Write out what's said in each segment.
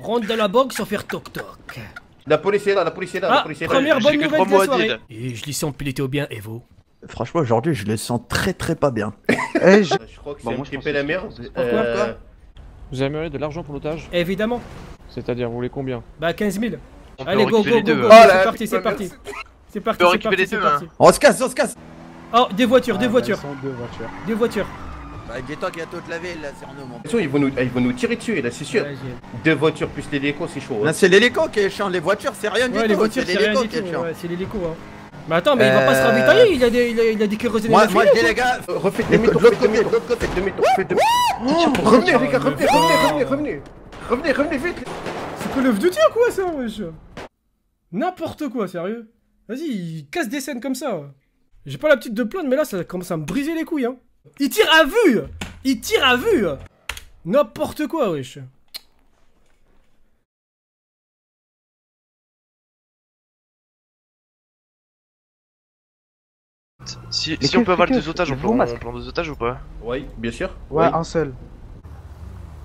Rentre dans la banque sans faire toc-toc. La police est là, la police est là, la police est là. Première bonne J'ai que nouvelle 3 de la mots à soirée. dire. Et je l'y sens piloter au bien, et vous? Franchement, aujourd'hui, je le sens très pas bien. Je crois que c'est Bah, un moi, je petit pense peu que la c'est- merde. Pourquoi Vous aimeriez de l'argent pour l'otage? Évidemment. C'est-à-dire, vous voulez combien? Bah 15 000. On peut Allez, en go, récupérer go, les go, deux. go. Oh C'est là, parti, c'est putain, parti. C'est parti, peut c'est récupérer parti, les c'est deux, parti. On se casse, on se casse. Oh, des voitures, des Ah, voitures. bah, elles sont deux voitures. Des voitures. Bah, dis-toi qu'il y a toute la ville là, c'est en nous, mon Attention, ils vont nous tirer dessus, là, c'est sûr. Ouais, 2 voitures plus l'hélico, c'est chaud. Non, Hein. c'est l'hélico qui est chiant, les voitures c'est rien du ouais, tout. les voitures, c'est c'est rien l'hélico du qui est tout. chiant. Ouais, c'est l'hélico, hein. Mais attends, mais il va pas se ravitailler, il a des kérosènes Moi, à moi filer, je dis ou les gars, Refaites de demi-tour, l'autre faites côté, de demi-tour, l'autre côté. faites demi-tour, faites demi-tour. Revenez les gars, revenez vite. C'est Call of Duty ou quoi ça, wesh? N'importe quoi, sérieux. Vas-y, il casse des scènes comme ça. J'ai pas l'habitude de plaindre, mais là ça commence à me briser les couilles, hein. Il tire à vue. Il tire à vue. N'importe quoi, wesh. Si Mais on peut avoir que- deux otages, on que- peut vos en masques. prendre deux otages ou pas? Oui, bien sûr. Ouais, Oui. un seul.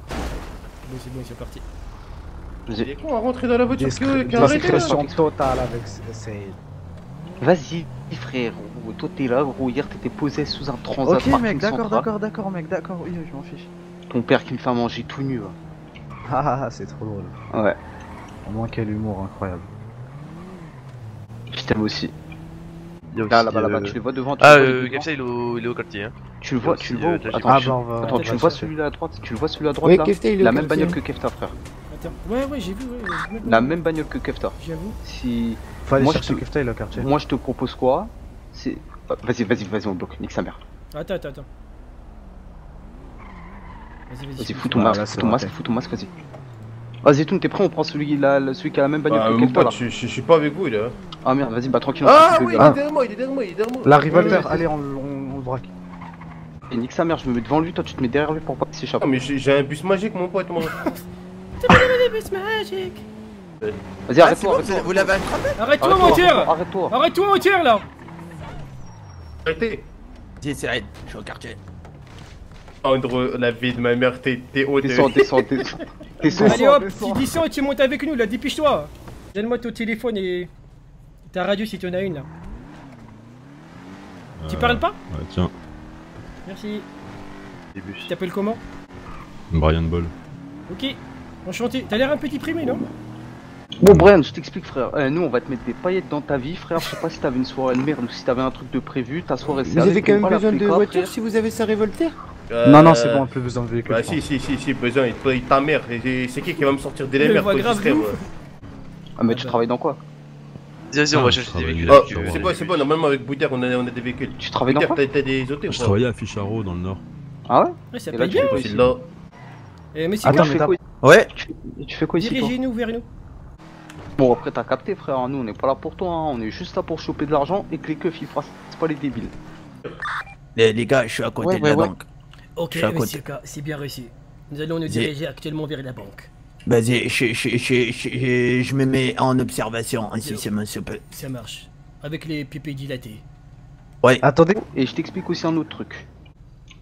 Bon, c'est parti. Il est con à rentrer dans la voiture qui a arrêté là. Discrétion totale avec Saïd. Vas-y, frère, gros, toi t'es là, gros, hier t'étais posé sous un transat. Ok, parking mec, d'accord, central. d'accord, mec, d'accord, oui, je m'en fiche. Ton père qui me fait manger tout nu, va. Ah, c'est trop drôle. Ouais, Au moins, quel humour incroyable. je t'aime aussi. Il y a Là, aussi, là-bas, tu les vois devant, tu Ah, les vois devant. Kefsa il est au quartier. Hein. Tu le vois, aussi, tu le vois. t'as dit- Attends, Ah tu- bah on va. Attends, on tu va le vois chercher. celui-là à droite, tu le vois celui-là à droite Ouais, là. Kefta, il est La au même quartier. bagnole que Kefta, frère. Attends. Ouais, j'ai vu, ouais. La même bagnole que Kefta. J'avoue. Si. Faut aller Moi, chercher je te- Kefta, il est au quartier. Moi, je te propose quoi? C'est. Vas-y, on bloque, nique sa mère. Attends. Vas-y, fous ton Voilà, masque, c'est fous ton masque, raté. fous ton masque, vas-y. Vas-y, Toon, t'es prêt? On prend celui qui a la même bagnole Bah, que mon Kefta là. pote, je suis pas avec vous là. Ah merde, vas-y, bah tranquille. Ah on oui, se il fait est derrière moi, il est derrière moi. La Revolver, Ouais, allez, on le braque. Et nique sa mère, je me mets devant lui, toi tu te mets derrière lui pour pas qu'il s'échappe. Ah mais j'ai un bus magique mon pote moi. Vas-y, Ah, c'est arrête-toi, bon, arrête-toi. vous l'avez attrapé? Arrête-toi, mon tir. Arrête-toi. Arrête-toi, mon tir, là. Arrêtez. Dis, c'est Red, je suis au quartier. Andrew, la vie de ma mère, t'es haut de... Descends. Allez hop, tu descends et tu montes avec nous, là, dépêche-toi. Donne-moi ton téléphone et ta radio si tu en as une, là. Tu parles pas? Ouais, tiens, Merci. Tu t'appelles comment? Brian Ball. Ok, enchanté. T'as l'air un petit primé, non? Bon, Brian, je t'explique, frère. Nous, on va te mettre des paillettes dans ta vie, frère. Je sais pas si t'avais une soirée de merde ou si t'avais un truc de prévu. Ta soirée, c'est Vous avez avec quand nous, pas même la besoin de flicard, voiture frère. si vous avez ça révolter? Non, c'est bon, plus besoin de véhicule. Bah si, besoin, il paye ta mère. Et c'est qui va me sortir des Mais mères voix faut grave, distraire, de ouais. ouf. Ah, mais tu travailles dans quoi? Vas-y, on va Ah, chercher je des véhicules. travaille. Oh, avec, c'est bon, normalement avec Boudère on a des véhicules. Tu travailles dans Boudère, quoi? t'as des hôtels Je ou pas? travaillais à Ficharo dans le Nord. Ah ouais? Ouais, ça Et là, paye tu fais bien. quoi C'est ici? là. Mais c'est Attends, quoi? mais t'as- Ouais. Tu fais quoi ici, toi? Dirigez-nous vers nous. Bon, après, t'as capté, frère. Nous, on n'est pas là pour toi, hein. On est juste là pour choper de l'argent et que les keufs, ils fassent pas les débiles. Les gars, je suis à côté Ouais, de la ouais. banque. Ok, Je suis à côté. monsieur K, c'est bien réussi. Nous allons nous diriger actuellement vers la banque. Vas-y, je me mets en observation, ainsi c'est mon soupe. Ça marche. Avec les pipés dilatés. Attendez, Et je t'explique aussi un autre truc.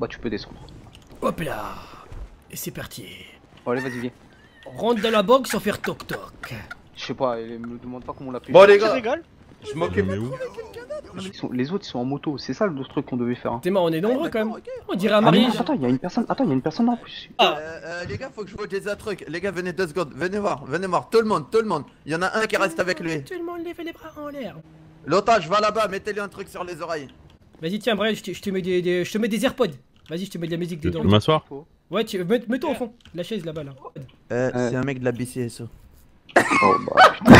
Bah, tu peux descendre. Hop là. Et c'est parti. Bon, allez, vas-y, viens. Rentre dans la banque sans faire toc-toc. Je sais pas, me demande pas comment on l'a fait. Bon les gars, je m'occupe. Mais où? Les autres, ils sont en moto. C'est ça le truc qu'on devait faire. Hein. T'es marrant, on est nombreux quand même. On dirait un Ah non, mariage. attends, il y a une personne. Attends, il y a une personne en plus. Les gars, faut que je vous dise un truc. Les gars, venez 2 secondes. Venez voir. Tout le monde. Il y en a un qui reste avec lui. Tout le monde lève les bras en l'air. L'otage, va là-bas, mettez-lui un truc sur les oreilles. Vas-y, tiens, Brian, je te mets je te mets des AirPods. Vas-y, je te mets de la musique Tu dedans. peux m'asseoir? Ouais, mets-toi au fond. La chaise là-bas, là. C'est un mec de la BCSO. Oh, bah, putain.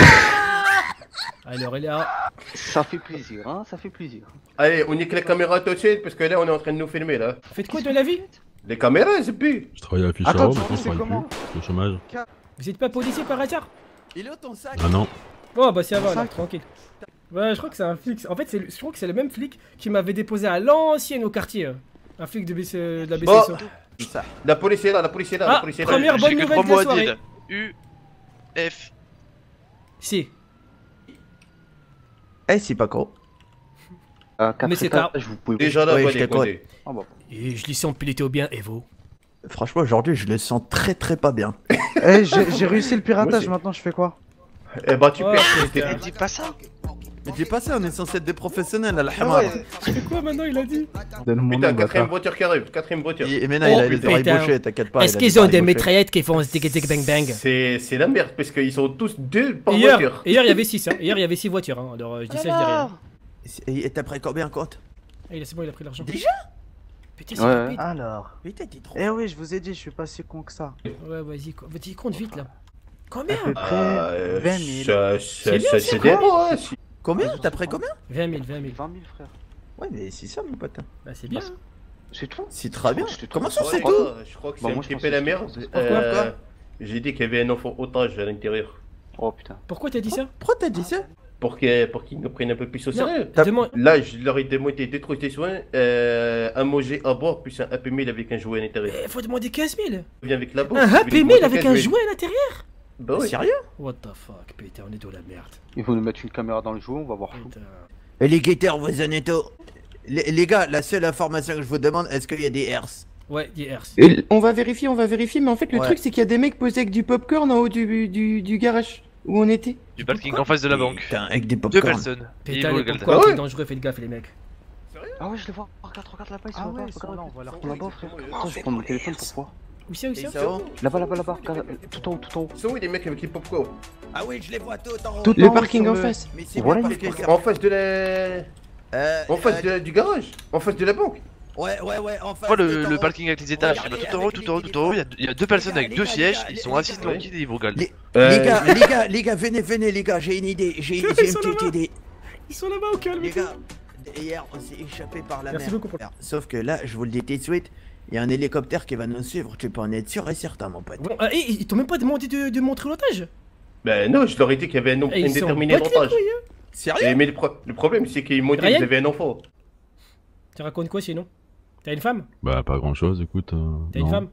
Alors, elle est là. Ça fait plaisir, hein, ça fait plaisir. Allez, on nique les caméras tout de suite parce que là on est en train de nous filmer là. Faites quoi de la vie? Les caméras, c'est plus. Je travaillais à Attends, Ficharo, tu maintenant je sais travaille comment? plus. Le chômage. Vous êtes pas policier par hasard? Il est où ton sac? Ah non. Oh, bah ça va, alors, tranquille. Ouais, je crois que c'est un flic. En fait, je crois que c'est le même flic qui m'avait déposé à l'ancienne au quartier. Un flic de la Bon, BCSO. la police est là, la police est là, la Ah, police est là. première bonne J'ai que nouvelle 3 de la mots à soirée. dire. U, F. Si. Eh, c'est pas gros. Mais c'est vous pouvez. Déjà là, Ouais, ouais, je les t'écoute. codés. Ah bah. Et je l'y sens piloter au bien, et vous? Franchement, aujourd'hui, je le sens très pas bien. Eh, j'ai réussi le piratage, Moi, maintenant je fais quoi? Eh bah, tu Oh, perds. putain. Dis pas ça. Mais dis pas ça, on est censé être des professionnels à la Ah hamar. ouais, tu fais quoi maintenant, il a dit? Donne mon Putain, nom, quatrième bâtard. voiture qui arrive, quatrième voiture. Et maintenant, il a les oreilles putain. bouchées, t'inquiète pas. Est-ce il a qu'ils les ont oreilles des bouchées. mitraillettes qui font tic tic bang bang? C'est la merde, parce qu'ils sont tous deux par Hier, voiture. il y avait 6, hein. Hier, il y avait 6 voitures, hein. Alors, je dis ça, je dis rien. Et t'as pris combien compte? Eh, c'est bon, il a pris l'argent. Déjà? Putain, c'est Ouais. rapide. Alors. Putain, t'es trop. Eh oui, je vous ai dit, je suis pas si con que ça. Ouais, vas-y, vas-y, compte vite là. Combien? À peu près 20 000. C'est bien, C'est des hein. Combien? T'as pris combien? 20 000, 20 000 frère. Ouais, mais c'est ça, mon pote. Bah, c'est bien. C'est tout. C'est très bien. C'était Comment trop ça, c'est fort. tout? Je crois que Bah, c'est un moi, je petit pense peu que la c'est- merde. Pourquoi J'ai dit qu'il y avait un enfant otage à l'intérieur. Oh putain. Pourquoi t'as dit ça? Pourquoi t'as dit ça? Pour qu'ils nous prennent un peu plus au sérieux. Demande. Là, je leur ai demandé 2 trucs de soins, un manger à boire, plus un Happy Meal avec un jouet à l'intérieur. Eh, faut demander 15 000. Je viens avec la bourse. Un je vais Happy lui Meal demander avec 15 un 000. jouet à l'intérieur? Bah ouais. Sérieux? What the fuck, putain, on est dans la merde. Il faut nous mettre une caméra dans le jeu, on va voir tout. Putain. Et les guetteurs, vous en êtes où? Les gars, la seule information que je vous demande, est-ce qu'il y a des herses? Ouais, dis Hers. On va vérifier, mais en fait le Ouais. truc c'est qu'il y a des mecs posés avec du popcorn en haut du garage où on était. Du parking en face de la banque. Putain, avec des 2 popcorn. personnes. Putain, Il les vaut popcorn, Ah c'est ouais dangereux, faites gaffe, les mecs. Ah ouais, je les vois. Regarde là-bas, ils sont Ah là-bas. ouais, ça, là, on va leur Ils sont là-bas, frère. Attends, je vais prendre mon téléphone pour voir. Où c'est, où c'est? Et ça va? Là-bas, regarde, tout en haut, tout en haut. Ils sont où les mecs avec les popcorn? Ah oui, je les vois tout en haut. Tout Le en haut parking sur en le- face. Mais c'est Voilà, bien parce que En face de la. En face du garage. En face de la banque. Ouais, en face. Vois tout en le haut. parking avec les étages. Regardez, Tout en haut, tout en haut, tout en haut. Il y a 2 personnes avec 2 sièges. Ils sont assis tranquilles et ils vous regardent. Les gars, venez, les gars, j'ai une idée, j'ai une Ils sont petite là-bas. idée. Ils sont là-bas au calme. Les gars, hier on s'est échappé par la Merci mer. beaucoup pour- Sauf que là, je vous le dis tout de suite, il y a un hélicoptère qui va nous suivre, tu peux en être sûr et certain, mon pote. Bon, ils t'ont même pas demandé de montrer l'otage? Ben non, je leur ai dit qu'il y avait un nombre Eh, ils sont indéterminé battus les d'avantages. couilles, hein. Sérieux? Mais le problème, c'est qu'ils m'ont dit Ryan qu'ils avaient un enfant. Tu racontes quoi sinon? T'as une femme? Bah, pas grand chose, écoute. T'as une non. femme?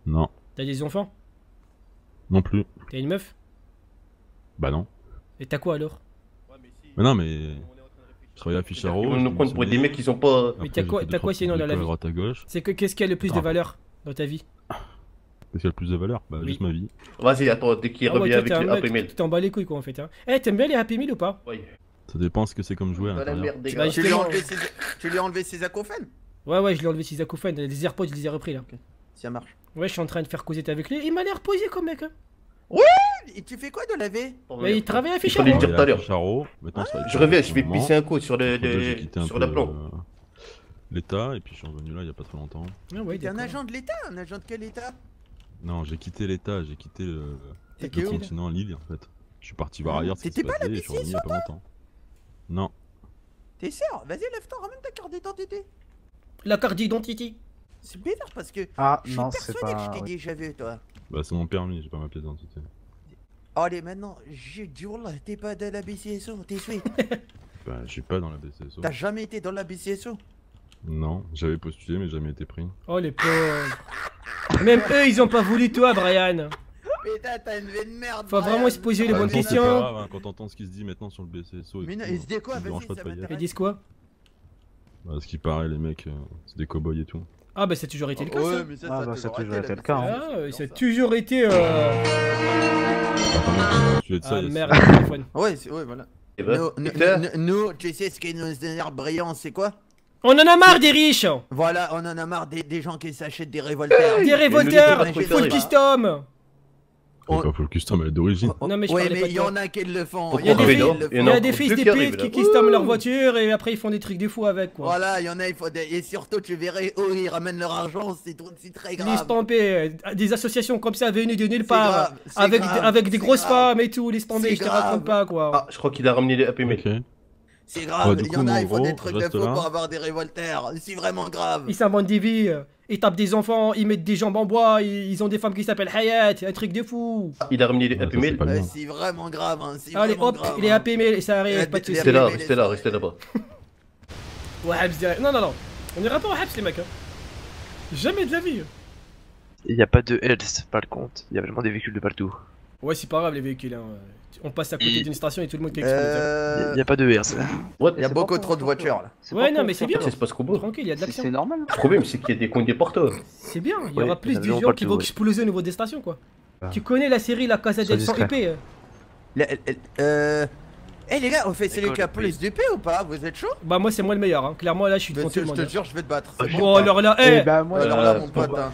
Non, T'as des enfants? non plus. T'as une meuf? Bah, non. Et t'as quoi alors? Mais non, mais. Je travaillais à Ficharo. Ils vont nous prendre pour des mecs qui sont pas. Mais t'as quoi sinon dans la vie? À droite à gauche. C'est que qu'est-ce qui a le plus de Ah. valeur dans ta vie? Qu'est-ce qui a le plus de valeur? Bah, Oui. juste ma vie. Vas-y, attends, dès qu'il Ah ouais, revient toi, avec t'es un les mec, Happy Meal. tu t'en bats les couilles quoi en fait hein. Eh, t'aimes bien les Happy Meal ou pas? Ouais. Ça dépend ce que c'est comme jouet à Dans la l'intérieur. merde, des Bah, gars. Tu lui as justement. enlevé ses acouphènes? Ouais, je l'ai enlevé ses acouphènes, les AirPods je les ai repris là. Ça marche. Ouais, je suis en train de faire causer avec lui, il m'a l'air posé comme mec hein. Et tu fais quoi de la vie? Mais il travaille à Il Ficharo. fallait le dire tout à l'heure. Ficharo. Maintenant, ça va être Je reviens, un je vais moment. pisser un coup sur Après, j'ai quitté un sur peu, la plan. l'État, et puis je suis revenu là il y a pas très longtemps. Ah ouais, T'es un d'accord. agent de l'État? Un agent de quel État? Non, j'ai quitté l'État, j'ai quitté T'es le où? continent Lille en fait. Je suis parti voir ailleurs ce qui T'étais se pas à la passait et je suis revenu il y a BCSO, pas longtemps. Non. T'es sûr? Vas-y, lève-toi, ramène ta carte d'identité. La carte d'identité. C'est bizarre parce que Ah, je suis non, c'est persuadé que je pas. t'ai ouais. déjà vu, toi. Bah c'est mon permis, j'ai pas ma pièce d'identité. Allez, maintenant, j'ai dit, wallah, t'es pas de la BCSO, t'es suite. Bah je suis pas dans la BCSO. T'as jamais été dans la BCSO? Non, j'avais postulé mais jamais été pris. Oh les pauvres. Même eux ils ont pas voulu toi Brian. Putain, t'as une vie de merde. Faut vraiment se poser les En bonnes même temps, c'est questions. pas grave, hein, quand t'entends ce qui se dit maintenant sur le BCSO et Mais non, tout, il se dit quoi? ça me dérange Vas-y, pas de ça pas y aller. Ils disent quoi? Bah, ce qui paraît, les mecs, c'est des cow-boys et tout. Ah bah ça a toujours été le cas ça. Ouais, mais Ah, bah, ça a toujours été le cas, hein. Ah, ça a toujours été Tu es de ça, Ah il y a merde, ça. le téléphone. Ouais, ouais, voilà. Et ben, Nous, tu sais ce qui nous énerve brillant, c'est quoi? On en a marre des riches. Voilà, on en a marre des gens qui s'achètent des révolteurs. Des révolteurs, nous, full custom. C'est pas full custom, elle est d'origine. Non, mais je Ouais, parlais mais pas de il y toi. en a qui le font. Faut Il y a des trouver, filles- non Il y a des fils deux des qui arrivent, putes là. qui custom leur voiture et après ils font des trucs de fou avec quoi. Voilà, il y en a, il faut et surtout tu verrais où ils ramènent leur argent, c'est très grave. Les stampés, des associations comme ça venues de nulle C'est part, grave, c'est avec, grave, avec des c'est grosses grave. femmes et tout, les stampés, C'est je te grave. raconte pas quoi. Ah, je crois qu'il a ramené les Happy Meal. Ok. C'est grave, du il y coup, en a, en ils font gros, des trucs je de reste fou là. pour avoir des révolteurs, c'est vraiment grave. Ils s'inventent des vies, ils tapent des enfants, ils mettent des jambes en bois, ils ont des femmes qui s'appellent Hayat, un truc de fou. Il a ramené les Ouais, Happy ça, c'est Meal. pas bien. C'est vraiment grave, hein, c'est Allez vraiment hop, grave. il est hein. Happy Meal et ça arrive, pas de soucis. Restez là, restez là, restez là-bas. Ouais, Habs direct. Non, on ira pas au Habs les mecs. Hein. Jamais de la vie. Il n'y a pas de health par contre. Il y a vraiment des véhicules de partout. Ouais, c'est pas grave les véhicules. Hein. On passe à côté Et- d'une station et tout le monde qui explose. hein. Il n'y a pas de health. What Il y a beaucoup trop de voitures là. Ouais, non, mais c'est bien. Ça se passe comment? Tranquille, il y a de C'est l'action. normal. Le problème, c'est qu'il y a des coins déporteurs. C'est bien, il y Ouais, aura plus il y en a de vraiment gens qui partout, vont ouais. exploser au niveau des stations quoi. Tu connais la série La Casa del 100 IP Eh les gars, on fait celui qui a plus d'UP ou pas? Vous êtes chaud? Bah moi c'est moi le meilleur, hein. Clairement là je suis devant tout le Je monde. te jure, je vais te battre. Bon alors là, Eh eh bah, moi, Alors là, mon pote, hein.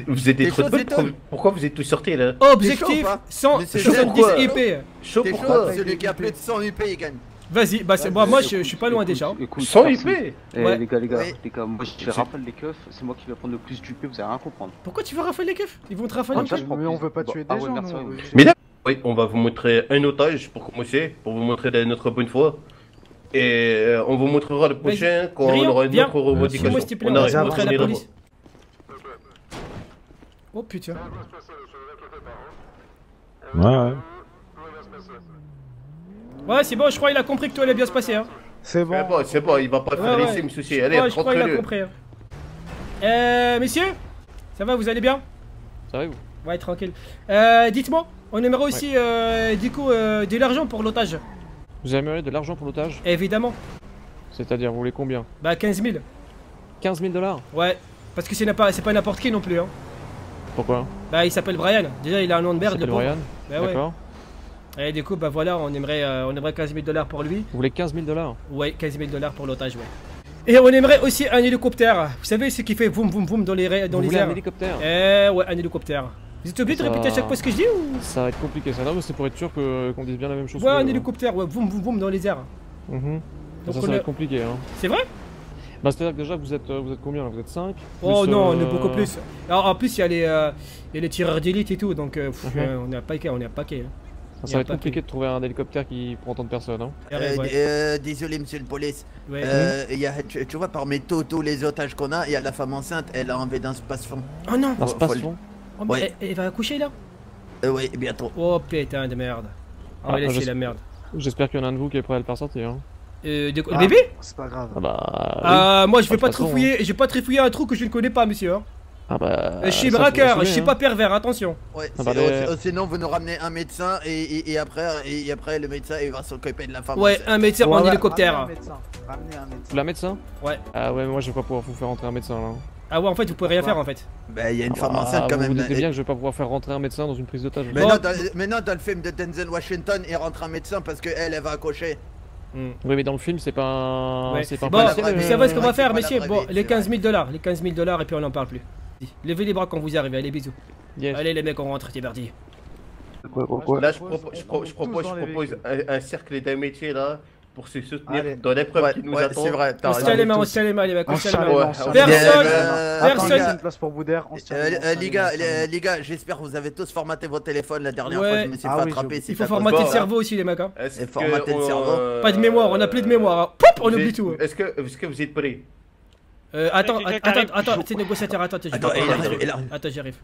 Vous êtes des T'es trop chaud, de Zéton? Pourquoi vous êtes tous sortis là? Objectif T'es chaud ou pas? 170 pourquoi IP. Chaud T'es pourquoi? chaud? Celui qui a plus de 100 UP, il gagne. Vas-y, bah c'est moi je suis pas loin déjà. hein. Écoute, 100 personne- IP. Eh Ouais. les gars, Oui. moi je fais rafale les keufs, c'est moi qui vais prendre le plus d'UP, vous allez rien comprendre. Pourquoi tu veux rafaler les keufs? Ils vont te rafaler Ah, en ça, fait. je prends Mais on plus. veut pas Bon, tuer ah des ouais, gens, merci, nous. on veut- Mais là, oui, on va vous montrer un otage pour commencer, pour vous montrer de notre bonne foi. Et on vous montrera le prochain quand on Rien, aura une viens. autre revendication. Suis-moi s'il te plaît, On on va arrive se à montrer à la finir police. Oh putain. Ouais. Ouais c'est bon, je crois qu'il a compris que tout allait bien se passer. Hein. C'est bon. C'est bon, il va pas faire Ouais, laisser, ouais. me soucier. Allez, Ouais, je crois qu'il a rentre-le. compris. Hein. Messieurs, ça va, vous allez bien? Ça va vous? Ouais, tranquille. Dites-moi, on aimerait aussi du coup de l'argent pour l'otage. Vous aimeriez de l'argent pour l'otage? Évidemment. C'est-à-dire, vous voulez combien? Bah 15 000. 15 000 $? Ouais, parce que c'est pas n'importe qui non plus. Hein. Pourquoi? Bah il s'appelle Brian. Déjà il a un nom de Il merde. s'appelle le pauvre. Brian? Bah ouais. D'accord. Et du coup bah voilà, on aimerait 15 000 $ pour lui. Vous voulez 15 000 $? Ouais, 15 000 $ pour l'otage, ouais. Et on aimerait aussi un hélicoptère. Vous savez ce qui fait voum voum voum dans les Vous voulez airs. un hélicoptère? Ouais, un hélicoptère. Vous êtes obligé de Ça- répéter à chaque fois ce que je dis ou? Ça va être compliqué ça. Non, mais c'est pour être sûr qu'on dise bien la même chose. Ouais, que un vous, hein. hélicoptère, ouais, voum voum voum dans les airs. Mhm. Donc Ça on va a- être compliqué, hein. C'est vrai? Bah, c'est-à-dire que déjà, vous êtes combien là? Vous êtes 5? Oh non, on est beaucoup plus. Alors, en plus, il y a les tireurs d'élite et tout, donc on est à paquet, on est à paquet. Hein. Ça y a va être pas compliqué de trouver un hélicoptère qui prend autant de personnes, hein. Ouais. Désolé, monsieur le police. Ouais. Tu vois, parmi tous les otages qu'on a, il y a la femme enceinte, elle a enlevé d'un space-fond. Oh non! Un faut space-fond? Oh, mais Ouais. elle va accoucher là? Oui, bientôt. Oh putain de merde. On va laisser la merde. J'espère qu'il y en a un de vous qui est prêt à le faire sortir, hein. Le Ah, bébé? C'est pas grave. Ah bah... Moi je vais de pas toute façon, trifouiller, je vais pas trifouiller un trou que je ne connais pas, monsieur. Hein. Ah bah... Je suis ça, faut braqueur, je l'assumer, suis hein. pas pervers, attention. Ouais, Ah bah, les- sinon vous nous ramenez un médecin et après le médecin il va s'occuper de la femme. Ouais, un médecin en hélicoptère. Ramenez un médecin. La médecin? Ouais. Ah ouais, moi je vais pas pouvoir vous faire rentrer un médecin là. Ah ouais, en fait, vous pouvez rien faire en fait. Bah, il y a une femme Ah, enceinte quand vous même. vous doutez bien que je vais pas pouvoir faire rentrer un médecin dans une prise d'otage. Mais, Bon. non, dans le film de Denzel Washington, il rentre un médecin parce qu'elle va accoucher. Hmm. Oui, mais dans le film, c'est pas un... Ouais. C'est pas un Bon, policier, vous mais- savez ce qu'on va c'est faire, pas la messieurs? vraie Bon, vie, les c'est 15 000 $, les 15 000 $ et puis on n'en parle plus. Levez les bras quand vous arrivez, allez, bisous. Yes. Allez, les mecs, on rentre, c'est parti. Là, je propose un cercle d'amitié là pour se soutenir Allez. dans l'épreuve Ouais, qui nous ouais, attend. c'est vrai. t'as On se raison. tient les mains, on se tient les mains, les mecs, on On se se tient les tient les mains. mains, on se tient Personne- les mains. Attends, Attends, personne- il y a une place pour Boudère. On se tient les mains, on se tient Les gars, j'espère que vous avez tous formaté vos téléphones la dernière Ouais. fois. Je me suis Ah fait oui, attraper. je- c'est Il faut à cause formater de le ça. cerveau aussi, les mecs. Hein. Est-ce Et formater que le cerveau. Pas de mémoire, on a plus de mémoire. Pop, on oublie tout. Est-ce que vous êtes prêts? Attends, c'est négociateur, attends, Attends, il arrive. Attends, j'y arrive.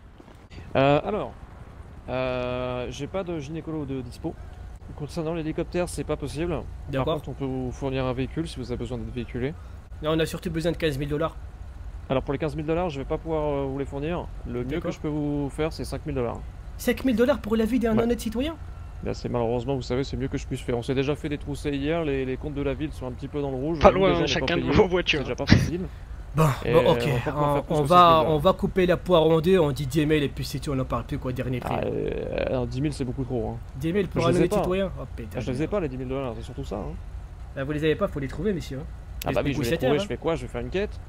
Alors, j'ai pas de gynécolo de dispo. Concernant l'hélicoptère, c'est pas possible. Par D'accord. contre, on peut vous fournir un véhicule si vous avez besoin d'être véhiculé. Là, on a surtout besoin de 15 000 $. Alors pour les 15 000 $, je vais pas pouvoir vous les fournir. Le mieux que D'accord. je peux vous faire, c'est 5 000 $. 5 000 $ pour la vie d'un Ouais. honnête citoyen? Là, c'est malheureusement, vous savez, c'est mieux que je puisse faire. On s'est déjà fait détrousser hier, les comptes de la ville sont un petit peu dans le rouge. Pas Nous, loin, déjà, on est chacun pas de payés. vos voitures. C'est déjà pas facile. Bon, Et ok, on va pas pouvoir faire plus on que va, 5 000 $. on va couper la poire en deux, on dit 10 000 et puis c'est tout, on en parle plus quoi, dernier prix. Ah, 10 000 c'est beaucoup trop. Hein. 10 000 pour je un les ai honnête pas. citoyen? Oh putain. Ah, je les ai pas les 10 000 $, c'est surtout ça. Hein. Là, vous les avez pas, faut les trouver, messieurs. Hein. Ah bah oui, je vais les négociateurs, trouver, hein. je fais quoi? Je vais faire une quête?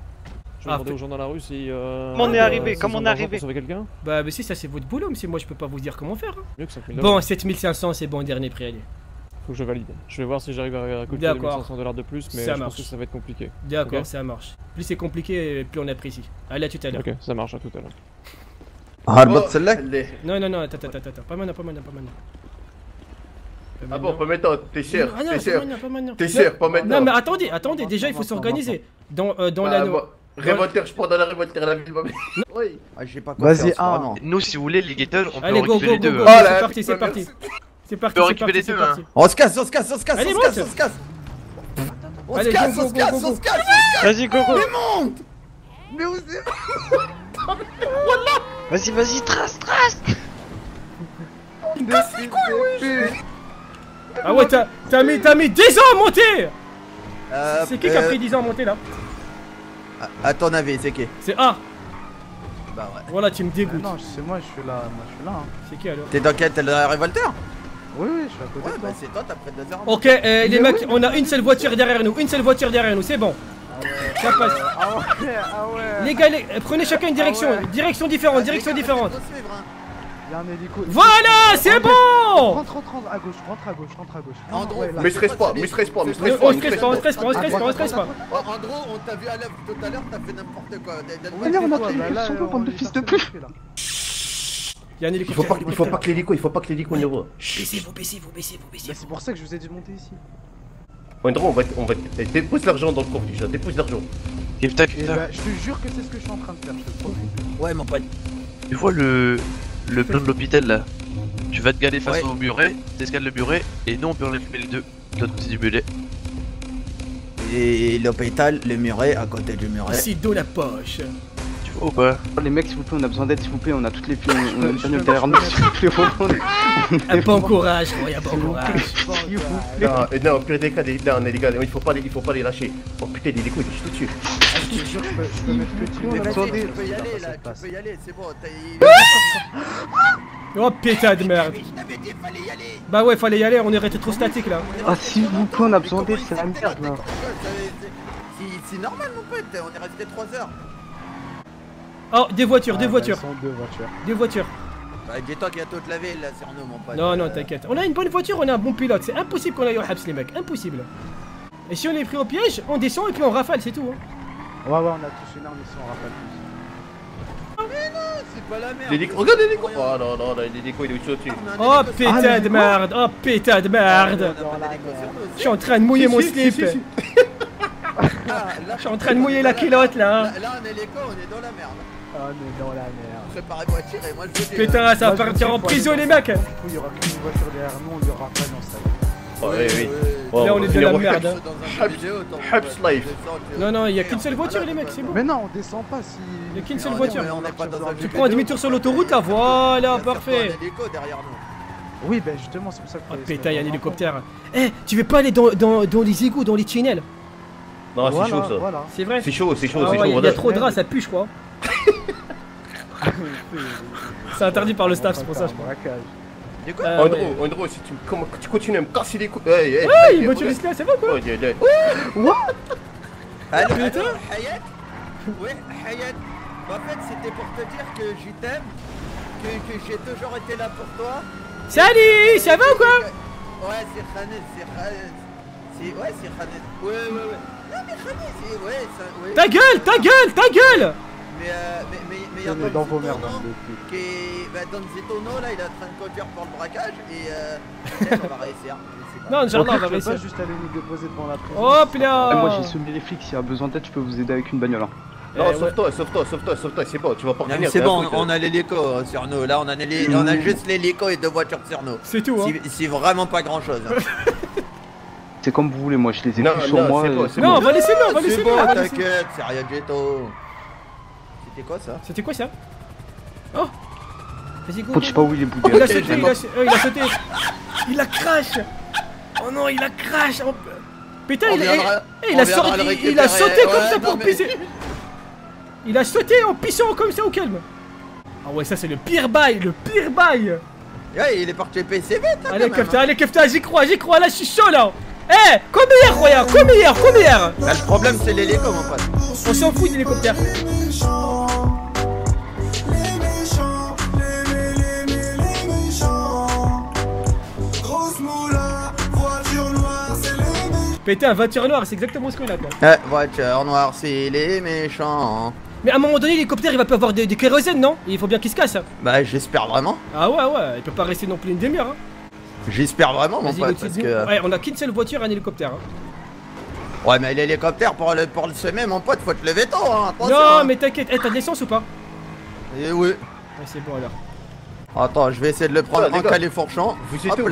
Je vais Ah, demander aux gens dans la rue si... Comment on est arrivé? s'ils Comment ont on de est l'argent arrivé? pour sauver quelqu'un? Bah, mais si, ça c'est votre boulot, monsieur, moi je peux pas vous dire comment faire. Hein. Mieux que 5 000 $. Bon, 7500, c'est bon, dernier prix, allez. Faut que je valide. Je vais voir si j'arrive à récolter les D'accord. 1500 $ de plus, mais Ça je marche. pense que ça va être compliqué. D'accord, Ok. ça marche. Plus c'est compliqué, plus on apprécie. Allez, à tout à l'heure. Ok, ça marche, à tout à l'heure. Hardbot celle-là. Non, attends, pas maintenant. Ah bon, pas maintenant, t'es cher, Ah non, t'es cher. pas maintenant. T'es cher, pas maintenant. Non, mais attendez, déjà il faut s'organiser. Dans la. Révolteur, je prends dans la révolteur, la ville va bien. Oui. Ah, je sais pas quoi Vas-y, faire, un. vraiment. Nous, si vous voulez, les Gator, on peut Allez, go, récupérer go, les go, deux. go. hein. là, C'est parti, c'est putain, parti. C'est parti, peut c'est récupérer parti, c'est les deux, parti. On se casse. Allez, On monte. se casse. Allez, go. Vas-y, go, go. Mais où c'est? Vas-y, trace. Ah ouais, t'as mis 10 ans à monter. C'est qui a pris 10 ans à monter là? À ton avis, c'est qui? C'est A. Bah ouais. Voilà, tu me dégoûtes. Non, c'est moi, je suis là. Moi, je suis là. C'est qui alors? T'es dans quel? T'es dans la révolteur? Oui, oui, je suis à côté Ouais, de bah toi. c'est toi, t'as près de 2 heures. Ok, les mecs, on a une seule voiture derrière nous. Une seule voiture derrière nous, c'est bon. Ça passe. Ah ouais. Les gars, prenez chacun une direction. Ah ouais. Direction différente, direction différente. Il y a un hélico. Voilà, c'est bon. Rentre à gauche, rentre à gauche. En gros, Ouais, là. Mais stresse pas, mais stresse pas, mais stresse On pas. se stresse pas, on se stresse pas, on se stresse pas, on se stresse pas. En gros, on t'a vu à l'œuvre tout à l'heure, t'as fait n'importe quoi. Mais là, on a pris sur bande de fils de pute. Il y a un Il hélicoptère. faut pas que l'hélico nous voit. Baissez-vous. Bah, c'est pour ça que je vous ai dit de monter ici. Andrew, on va dépose l'argent dans le coffre déjà, dépose l'argent. Kifta, Et Kifta. bah, je te jure que c'est ce que je suis en train de faire, je te le promets. Ouais, mon pote. Tu vois le plan de l'hôpital là? Tu vas te galer face Ouais. au muret, t'escales le muret, et nous on peut enlever les deux de l'autre côté du muret. Et l'hôpital, le muret, à côté du muret. C'est dans la poche. Tu vois ou pas? Les mecs, s'il vous plaît, on a besoin d'aide, s'il vous plaît, on a toutes les filles, on a une bagnole derrière nous, s'il vous plaît, Un bon courage, Roya, bon courage. Non, au pire des cas, les gars, il faut pas les lâcher. Oh putain, l'hélico il est juste au-dessus. Je te jure, je peux mettre le tuyau. Mais on a vas-y, besoin tu d'aide. peux y aller là, passe. tu peux y aller, c'est bon. Oh putain de merde. Je t'avais dit, fallait y aller. Bah ouais, fallait y aller, on est resté trop statique là. Ah, s'il vous plaît, on a besoin d'aide, c'est la merde là. C'est normal, mon pote, on est resté 3 heures. Oh, des voitures, Ah, des bah, voitures, ils sont deux voitures. des voitures. Bah, dis-toi qu'il y a toute la ville là sur nous, mon pote. Non, non, t'inquiète. On a une bonne voiture, on a un bon pilote. C'est impossible qu'on aille au Habs, les mecs. Impossible. Et si on est pris au piège, on descend et puis on rafale, c'est tout. Hein. Ouais, on a tous une arme ici, on rappelle plus. C'est pas la merde. L'hélico, regarde l'hélico. Oh non, l'hélico il est au-dessus. Oh putain de merde, oh putain de merde. Je suis en train de mouiller mon slip. Je suis en train de mouiller la culotte là. Là, on est l'écho, on est dans la merde. On est dans la merde. Préparez-vous à tirer, moi je vous dis. Putain, ça va partir en prison les mecs. Du coup, il y aura qu'une voiture derrière nous, on y aura pas dans ça. Oh, oui. Là, on est de la merde. Hein. Habs life. Non, non, il y a qu'une seule voiture les mecs, c'est bon. Mais non, on descend pas si. Il y a qu'une seule voiture. On n'est pas dans un Tu prends un demi-tour sur l'autoroute là, voilà, parfait. L'hélico derrière nous. Oui, bah justement, c'est pour ça que. Oh putain, il y a un hélicoptère. Eh, tu veux pas aller dans les égouts, dans les tunnels? Non, c'est chaud ça. Voilà. C'est vrai? C'est chaud, Ah ouais, il y a trop de rats, ça pue, je crois. C'est interdit par le staff, c'est pour ça, je crois. Andrew, si tu continues à me casser les couilles. Ouais, une voiture ici là, c'est bon quoi? Allô, Putain. Hayat? Oui, Hayat. En fait, c'était pour te dire que je t'aime, que j'ai toujours été là pour toi. Salut, ça va ou quoi? Ouais, c'est Khanet, c'est Khanet. Ouais, c'est Khanet. Ouais. Non, mais Khanet, c'est. Ouais, ça. Ouais. Ta gueule, ta gueule, ta gueule! Mais y a On est dans vos merdes, hein, qui est. Bah, Don Zetono, là, il est en train de conduire pour le braquage et peut-être on va réussir. Non, Inch'Allah, on va Tu peux réussir. pas juste aller nous déposer devant la prison. Hop là! Moi j'ai semé les flics, s'il y a besoin d'aide, je peux vous aider avec une bagnole. Hein. Non, sauve-toi, c'est bon, tu vas pas revenir. C'est bon, on a l'hélico sur nous. Là, on a juste l'hélico et 2 voitures sur nous. C'est tout, hein. C'est vraiment pas grand chose. C'est comme vous voulez, moi je les ai Non, plus sur non, moi. c'est bon, c'est Non, on va laisser là, on va laisser C'est bon, là. t'inquiète, c'est rien du tout. C'était quoi ça? C'était quoi ça? Oh! Vas-y, go. Je sais pas où il est boudé. Il a sauté, il a sauté. Il a crash! Oh non, il a crash! Putain, il a sauté comme ça pour pisser! Il a sauté en pissant comme ça au calme! Ah ouais, ça c'est le pire bail, le pire bail! Ouais, il est parti PCB, t'as Allez, Kefta, j'y crois, là, je suis chaud là! Eh, comme hier, Roya, comme hier! Bah, le problème, c'est l'hélico, mon pote. On s'en fout de l'hélicoptère. Putain, voiture noire, c'est exactement ce qu'on a quoi. Voiture noire, c'est les méchants. Mais à un moment donné, l'hélicoptère il va pas avoir de kérosène, non? Il faut bien qu'il se casse. Bah, j'espère vraiment. Ah ouais, il peut pas rester non plus une demi-heure. Hein. J'espère vraiment, mon Vas-y, pote, go, parce go. que. Ouais, on a qu'une seule voiture, un hélicoptère. Hein. Ouais, mais l'hélicoptère, pour le semer, mon pote, faut te lever tôt, hein. Attention, Non, hein. mais t'inquiète, t'as de l'essence ou pas? Eh oui. Ouais, c'est bon alors. Attends, je vais essayer de le prendre en gars. califourchon. Vous êtes où?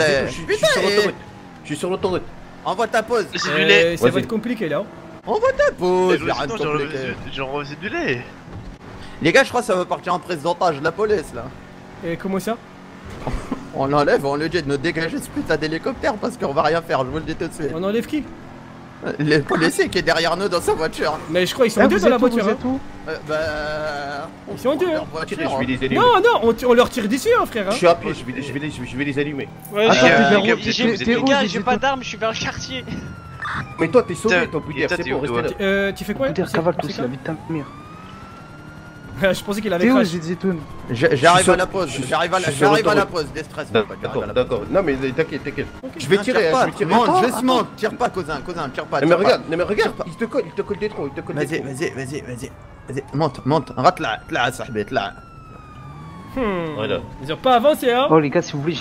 Je suis sur l'autoroute. Envoie ta pause. C'est du lait. Ça va être compliqué là. Envoie ta pause. Sinon, j'en refais du lait. Les gars, je crois que ça va partir en présentage de la police là. Et comment ça? On l'enlève, on lui dit de nous dégager ce putain d'hélicoptère parce qu'on va rien faire, je vous le dis tout de suite. On enlève qui? Le policier qui est derrière nous dans sa voiture. Mais je crois qu'ils sont deux dans la voiture. Vous êtes où? Ils sont deux. Je vais les allumer. Non, non, on leur tire dessus, hein, frère. Je suis à pied, je vais les allumer. Ouais, Attends, les gars, j'ai pas d'armes, je suis vers le quartier. Mais toi, t'es sauvé, toi, Boudière, c'est bon, restez là. Tu fais quoi? Cavale tous, la vie de ta mère. Je pensais qu'il avait T'es où, crash. Zitoun? J'arrive à la pause, j'arrive à la pause, déstresse. D'accord. Non, mais t'inquiète. Je vais tirer, je vais tirer. Monte, juste monte, tire pas, cousin, tire pas. Mais regarde, il te colle des troncs, Vas-y, monte, اطلع يا صاحبي اطلع. Voilà. Ils ont pas avancé, hein. Oh les gars, si vous voulez,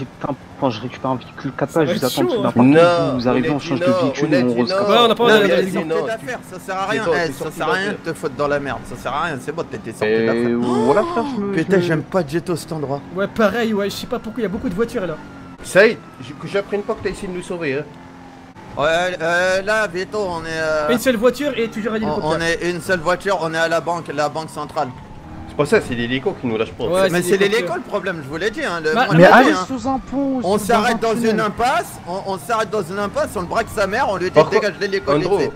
quand je récupère un véhicule 4 places, je vous attends chaud, d'un hein. parking, vous arrivez, on change de véhicule et on rose comme Ouais, on a pas Non, de mais d'exemple. sortez d'affaires, ça sert à rien, ça sert à rien de te foutre dans la merde, ça sert à rien, c'est bon, t'étais sorti Et d'affaires. voilà frère, Putain, j'aime pas Jetto cet endroit. Ouais, pareil, ouais, je sais pas pourquoi il y a beaucoup de voitures là. Saïd, que j'apprenne pas que t'as essayé de nous sauver, hein. Ouais, là, Vito, on est. Une seule voiture et toujours un hélicoptère. On est une seule voiture, on est à la banque centrale. C'est pas ça, c'est l'hélico qui nous lâche pas. Ouais, Mais c'est l'hélico le problème, je vous l'ai dit. Hein, Mais allez sous un pont. On s'arrête dans une impasse, on s'arrête dans une impasse, on le braque sa mère, on lui dit dégage l'hélico.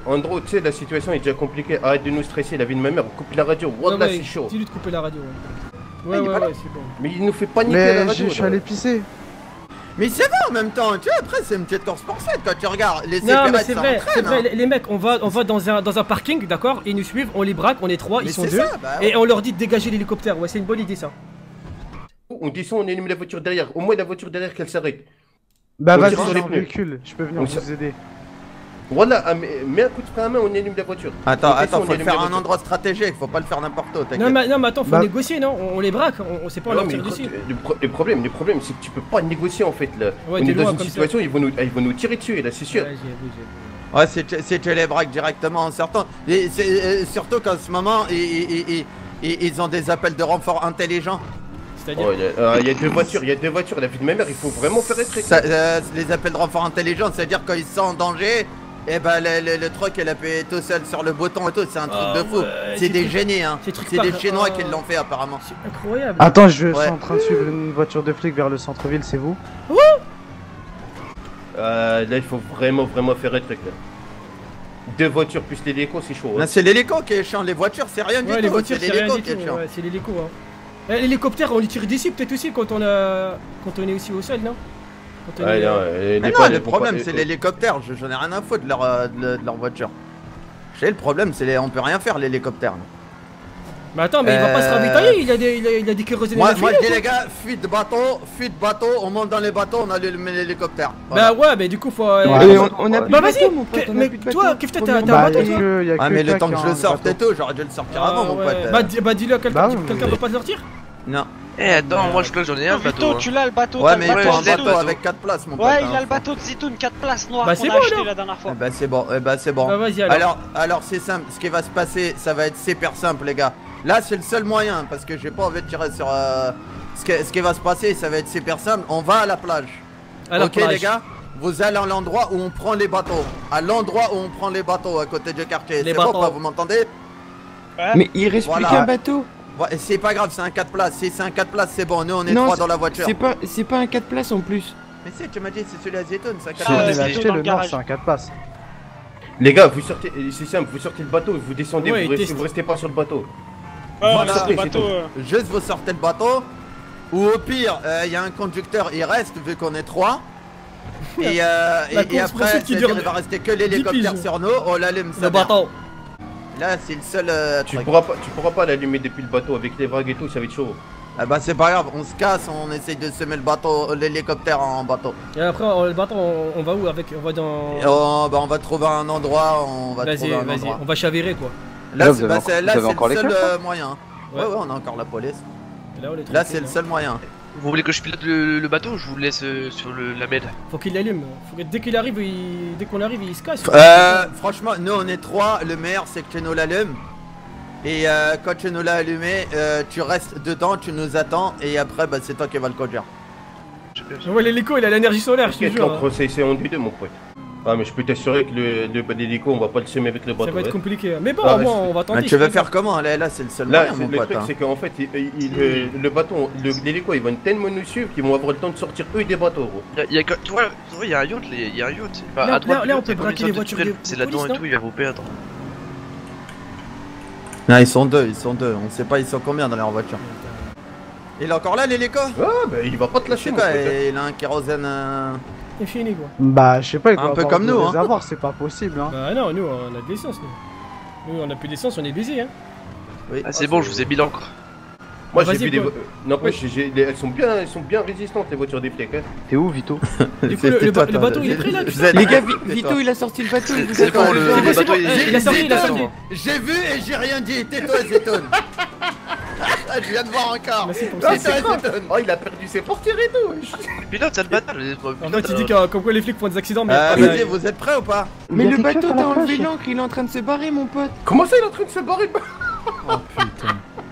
Andro, tu sais, la situation est déjà compliquée. Arrête de nous stresser, la vie de ma mère, coupe la radio. Wallah, c'est chaud. Dis-lui de couper la radio. Ouais, c'est bon. Mais il nous fait paniquer Mais la radio. je suis allé pisser. Mais c'est vrai en même temps, tu vois, après c'est une petite course poursuite quand tu regardes les Non, mais séparettes c'est vrai, les mecs, on va dans un parking, d'accord, ils nous suivent, on les braque, on est trois, ils sont deux, et on leur dit de dégager l'hélicoptère. Ouais, c'est une bonne idée ça. On descend, on élimine la voiture derrière, au moins la voiture derrière qu'elle s'arrête. Bah vas-y, sur j'ai les un pneus. véhicule, je peux venir vous aider. Voilà, mets un coup de frein à main, on élimine la voiture. Attends, faut le faire à un endroit stratégique, faut pas le faire n'importe où, t'inquiète. Non, mais attends, faut négocier, non? On les braque, on sait pas, on leur tire dessus. Le problème, c'est que tu peux pas négocier en fait là. Ouais, on est dans une situation, ils vont nous tirer dessus là, c'est sûr. Ouais, c'est tu les braques directement en sortant. Et surtout qu'en ce moment, ils ont des appels de renfort intelligents. C'est-à-dire il y a deux voitures, la vie de ma mère, il faut vraiment faire très les appels de renfort intelligents, c'est-à-dire quand ils sont en danger, et bah le truc il appuie tout seul sur le bouton et tout, c'est un truc de fou. C'est des génies, hein. C'est des Chinois qui l'ont fait apparemment. C'est incroyable. Attends, je suis en train de suivre une voiture de flic vers le centre-ville, c'est vous? Là il faut vraiment faire un truc là. Deux voitures plus l'hélico, c'est chaud. Là c'est l'hélico qui est chiant, les voitures c'est rien du tout. Les voitures c'est c'est rien l'hélico du qui est tout, chiant. ouais, c'est l'hélico, hein. L'hélicoptère, on les tire d'ici peut-être aussi quand on est aussi au sol, non? Mais non, le problème c'est l'hélicoptère, j'en ai rien à foutre de leur voiture. Je sais, le problème c'est on peut rien faire l'hélicoptère. Mais attends, mais il va pas se ravitailler, il a des kérosènes. Moi je dis les gars, fuite de bateau, on monte dans les bateaux, on allume l'hélicoptère. Bah ouais, mais du coup faut... On a plus Bah de vas-y, bateau, mon pote, on a mais plus de toi, bateau. Kifta, t'as un bateau toi? Ah mais le temps que je le sorte et tout, j'aurais dû le sortir avant mon pote. Bah dis-le à quelqu'un, quelqu'un peut pas le sortir? Non. Eh attends, moi je crois que j'en ai un bateau. Vito, tu l'as le bateau. Ouais mais il t'as faut un le bateau bateau avec 4 places mon pote. Ouais, il a le bateau de Zitoun, 4 places noires Bah, qu'on c'est a bon, acheté alors. la dernière fois. Bah c'est bon, c'est bon. Bah vas-y Alors c'est simple, ce qui va se passer, ça va être super simple les gars. Là c'est le seul moyen parce que j'ai pas envie de tirer sur ce qui va se passer, ça va être super simple, on va à la plage. Ok les gars, vous allez à l'endroit où on prend les bateaux. À l'endroit où on prend les bateaux à côté du quartier. C'est bon pas, vous m'entendez? Mais il reste plus qu'un bateau. Ouais, c'est pas grave, c'est un 4 places. Si c'est un 4 places, c'est bon, nous on est 3 dans la voiture. C'est pas un 4 places en plus. Mais si, tu m'as dit c'est celui à Zitoun, c'est un 4 On places. a acheté le nord, c'est un 4 places. Les gars, vous sortez, c'est simple, vous sortez le bateau, vous descendez, Ouais, vous restez pas sur le bateau. Voilà, le bateau. Juste vous sortez le bateau. Ou au pire, il y a un conducteur, il reste vu qu'on est 3. Et après, il va rester que l'hélicoptère sur nous, on l'allume ça. Le bateau. Là, c'est le seul Tu truc. pourras pas l'allumer depuis le bateau avec les vagues et tout, ça va être chaud. Ah bah c'est pas grave, on se casse, on essaye de semer le bateau, l'hélicoptère en bateau. Et après, le bateau, on va où avec? On va dans... On va trouver un endroit, Vas-y, on va chavirer quoi. Là, c'est le seul moyen. Ouais, on a encore la police. Là, c'est le seul moyen. Vous voulez que je pilote le bateau ou je vous le laisse sur la med? Faut qu'il l'allume. Dès qu'il arrive, dès qu'on arrive, il se casse. Franchement, nous on est 3, le meilleur c'est que tu nous l'allumes. Et quand tu nous l'as allumé, tu restes dedans, tu nous attends et après bah, c'est toi qui vas le conduire. Ouais, l'hélico il a l'énergie solaire, je te jure. C'est en 2 mon pote. Ah, mais je peux t'assurer que l'hélico, on va pas le semer avec le bateau. Ça va être hein. compliqué. Mais bon, Ah, au moins, on va tenter. Tu veux faire comment? Là, c'est le seul Là, moyen, mon le pote. truc, hein. c'est qu'en fait, le bateau, l'hélico, ils vont tellement nous suivre qu'ils vont avoir le temps de sortir eux des bateaux, gros. Tu vois, il y a un yacht, il y a un yacht. Enfin, Là, à droite, là, on il y a peut comme braquer une les sorte de voitures tunnel. de C'est là-dedans police, et tout, il va vous perdre. Non, ils sont deux. On sait pas, ils sont combien dans leur voiture. Il est encore là, l'hélico? Ah, bah, il va pas te lâcher, C'est mon quoi? pote, hein. Il a un kérosène. C'est fini, quoi. Bah, je sais pas, il Un doit peu avoir comme de nous, hein. réservoir, c'est pas possible, hein. Bah non, nous, on a de l'essence, nous. Nous, on a plus d'essence, on est baisé, hein. Oui. Ah, c'est bon, je vous ai mis l'encre. Moi, Vas-y, j'ai vu des. quoi. N'empêche, elles sont bien résistantes, les voitures des flics, hein. T'es où, Vito? Du coup, le bateau, il est prêt, là, tu sais. Les gars, Vito, il a sorti le bateau. il vous C'est attend. bon, le bateau Il a sorti, il a sorti. J'ai vu et j'ai rien dit. Tais-toi, Zéton. Je viens de voir encore. Merci pour Ah, ça. c'est quoi? Oh, il a perdu ses portières et tout. Pilote, c'est le bâtard. En fait, il dit comme quoi les flics font des accidents, mais. Vas-y, vous êtes prêts ou pas? Mais Il y a le quelque bateau, chose à la t'as enlevé plage. l'ancre, il est en train de se barrer, mon pote. Comment ça, il est en train de se barrer?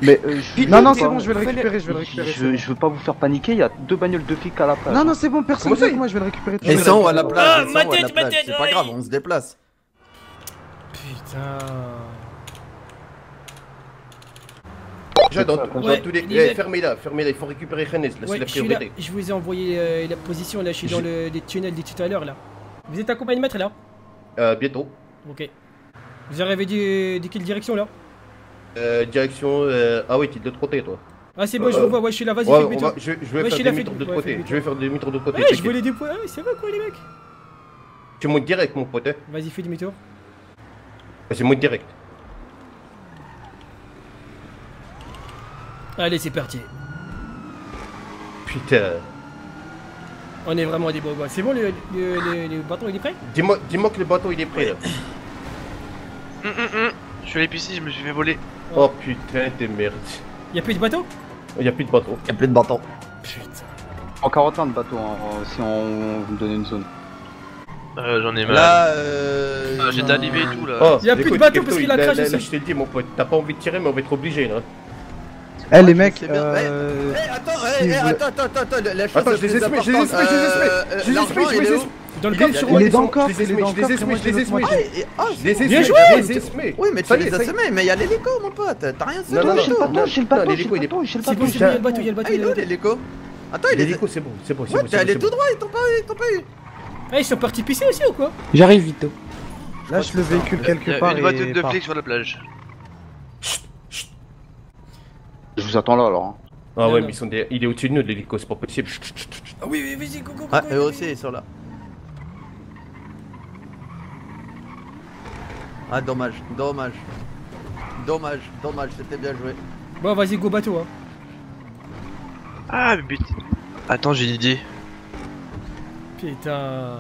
Mais Non, je- c'est bon, je vais le récupérer, je vais le récupérer. je veux pas vous faire paniquer, il y a 2 bagnoles de flics à la plage. Non, c'est bon, personne Comment ça, avec moi, je vais le récupérer. Ils sont où à la plage? Ah, Ils sont ma où à la tête, ma plage? tête, C'est pas ouais. grave, on se déplace. Putain. Déjà, dans Ouais, tous les. il- Fermez-la, il faut récupérer Rennes, là, c'est Ouais, la je suis là. priorité. Je vous ai envoyé la position, là, je suis dans les tunnels dit tout à l'heure, là. Vous êtes à combien de mètres, là? Bientôt. Ok. Vous arrivez de quelle direction, là? Direction. Ah oui, t'es de l'autre côté, toi. Ah, c'est bon, je vous vois, ouais, je suis là, vas-y, Ouais, fais on demi-tour. va, je vais Ouais, je faire suis là, demi-tour de l'autre ouais, côté. fais Je vais faire demi-tour de l'autre côté. Ouais, je t'inquiète. voulais des points. Ouais, ça va, quoi, les mecs? Tu montes direct, mon pote. Hein. Vas-y, fais demi-tour. Vas-y, monte direct. Allez, c'est parti. Putain. On est vraiment des beaux gars. C'est bon, le bâton, il est prêt? Dis-moi que le bateau il est prêt là. Je suis allé pisser, je me suis fait voler. Oh putain, t'es merde. Y'a plus de bateau? Y'a plus de bateau. Y'a plus de bâton. Putain. En 41 de bateaux, si on vous donne une zone. J'en ai marre. Là, J'étais arrivé et tout là. Oh, Y'a plus de écoute, bateau Kepto, parce qu'il a craché là, aussi. je te le dis, mon pote, t'as pas envie de tirer, mais on va être obligé là. Eh, les mecs, c'est bien. Attends, la chose Attends, la je les plus esmé, importante, l'argent, il est où? Dans le Il est coffre. sur moi, il est dans le coffre, je les il est dans le esmé, coffre, moi, je les esmé. Bien joué. Je les esmé. Oui, mais tu Ça y est, les as ça y est. semés, mais il y a l'hélico, mon pote. T'as rien Non, non, semé. J'ai le bateau, j'ai le bateau, j'ai l'hélico, le il est bateau, j'ai le C'est bon, bateau. c'est bon, il y a le bateau, il y a le bateau. Ah, il est où l'hélico? Attends, il est. L'hélico, c'est bon, c'est bon, c'est Ouais, bon. t'es allé c'est tout bon. droit, ils t'ont pas eu. Ah, ils sont partis pisser aussi ou quoi? J'arrive, Vito. lâche le véhicule Il y quelque a part une voiture et de pars. flics sur la plage. Je vous attends là alors. hein. Ah Non, ouais, non. mais il est au-dessus de nous, l'hélico, c'est pas possible. Ah oui, oui, vas-y, go, go, go. Ah, go, eux go. aussi, ils sont là. Ah, dommage, c'était bien joué. Bon, vas-y, go bateau, hein. Ah, mais putain. Attends, j'ai une idée. Putain.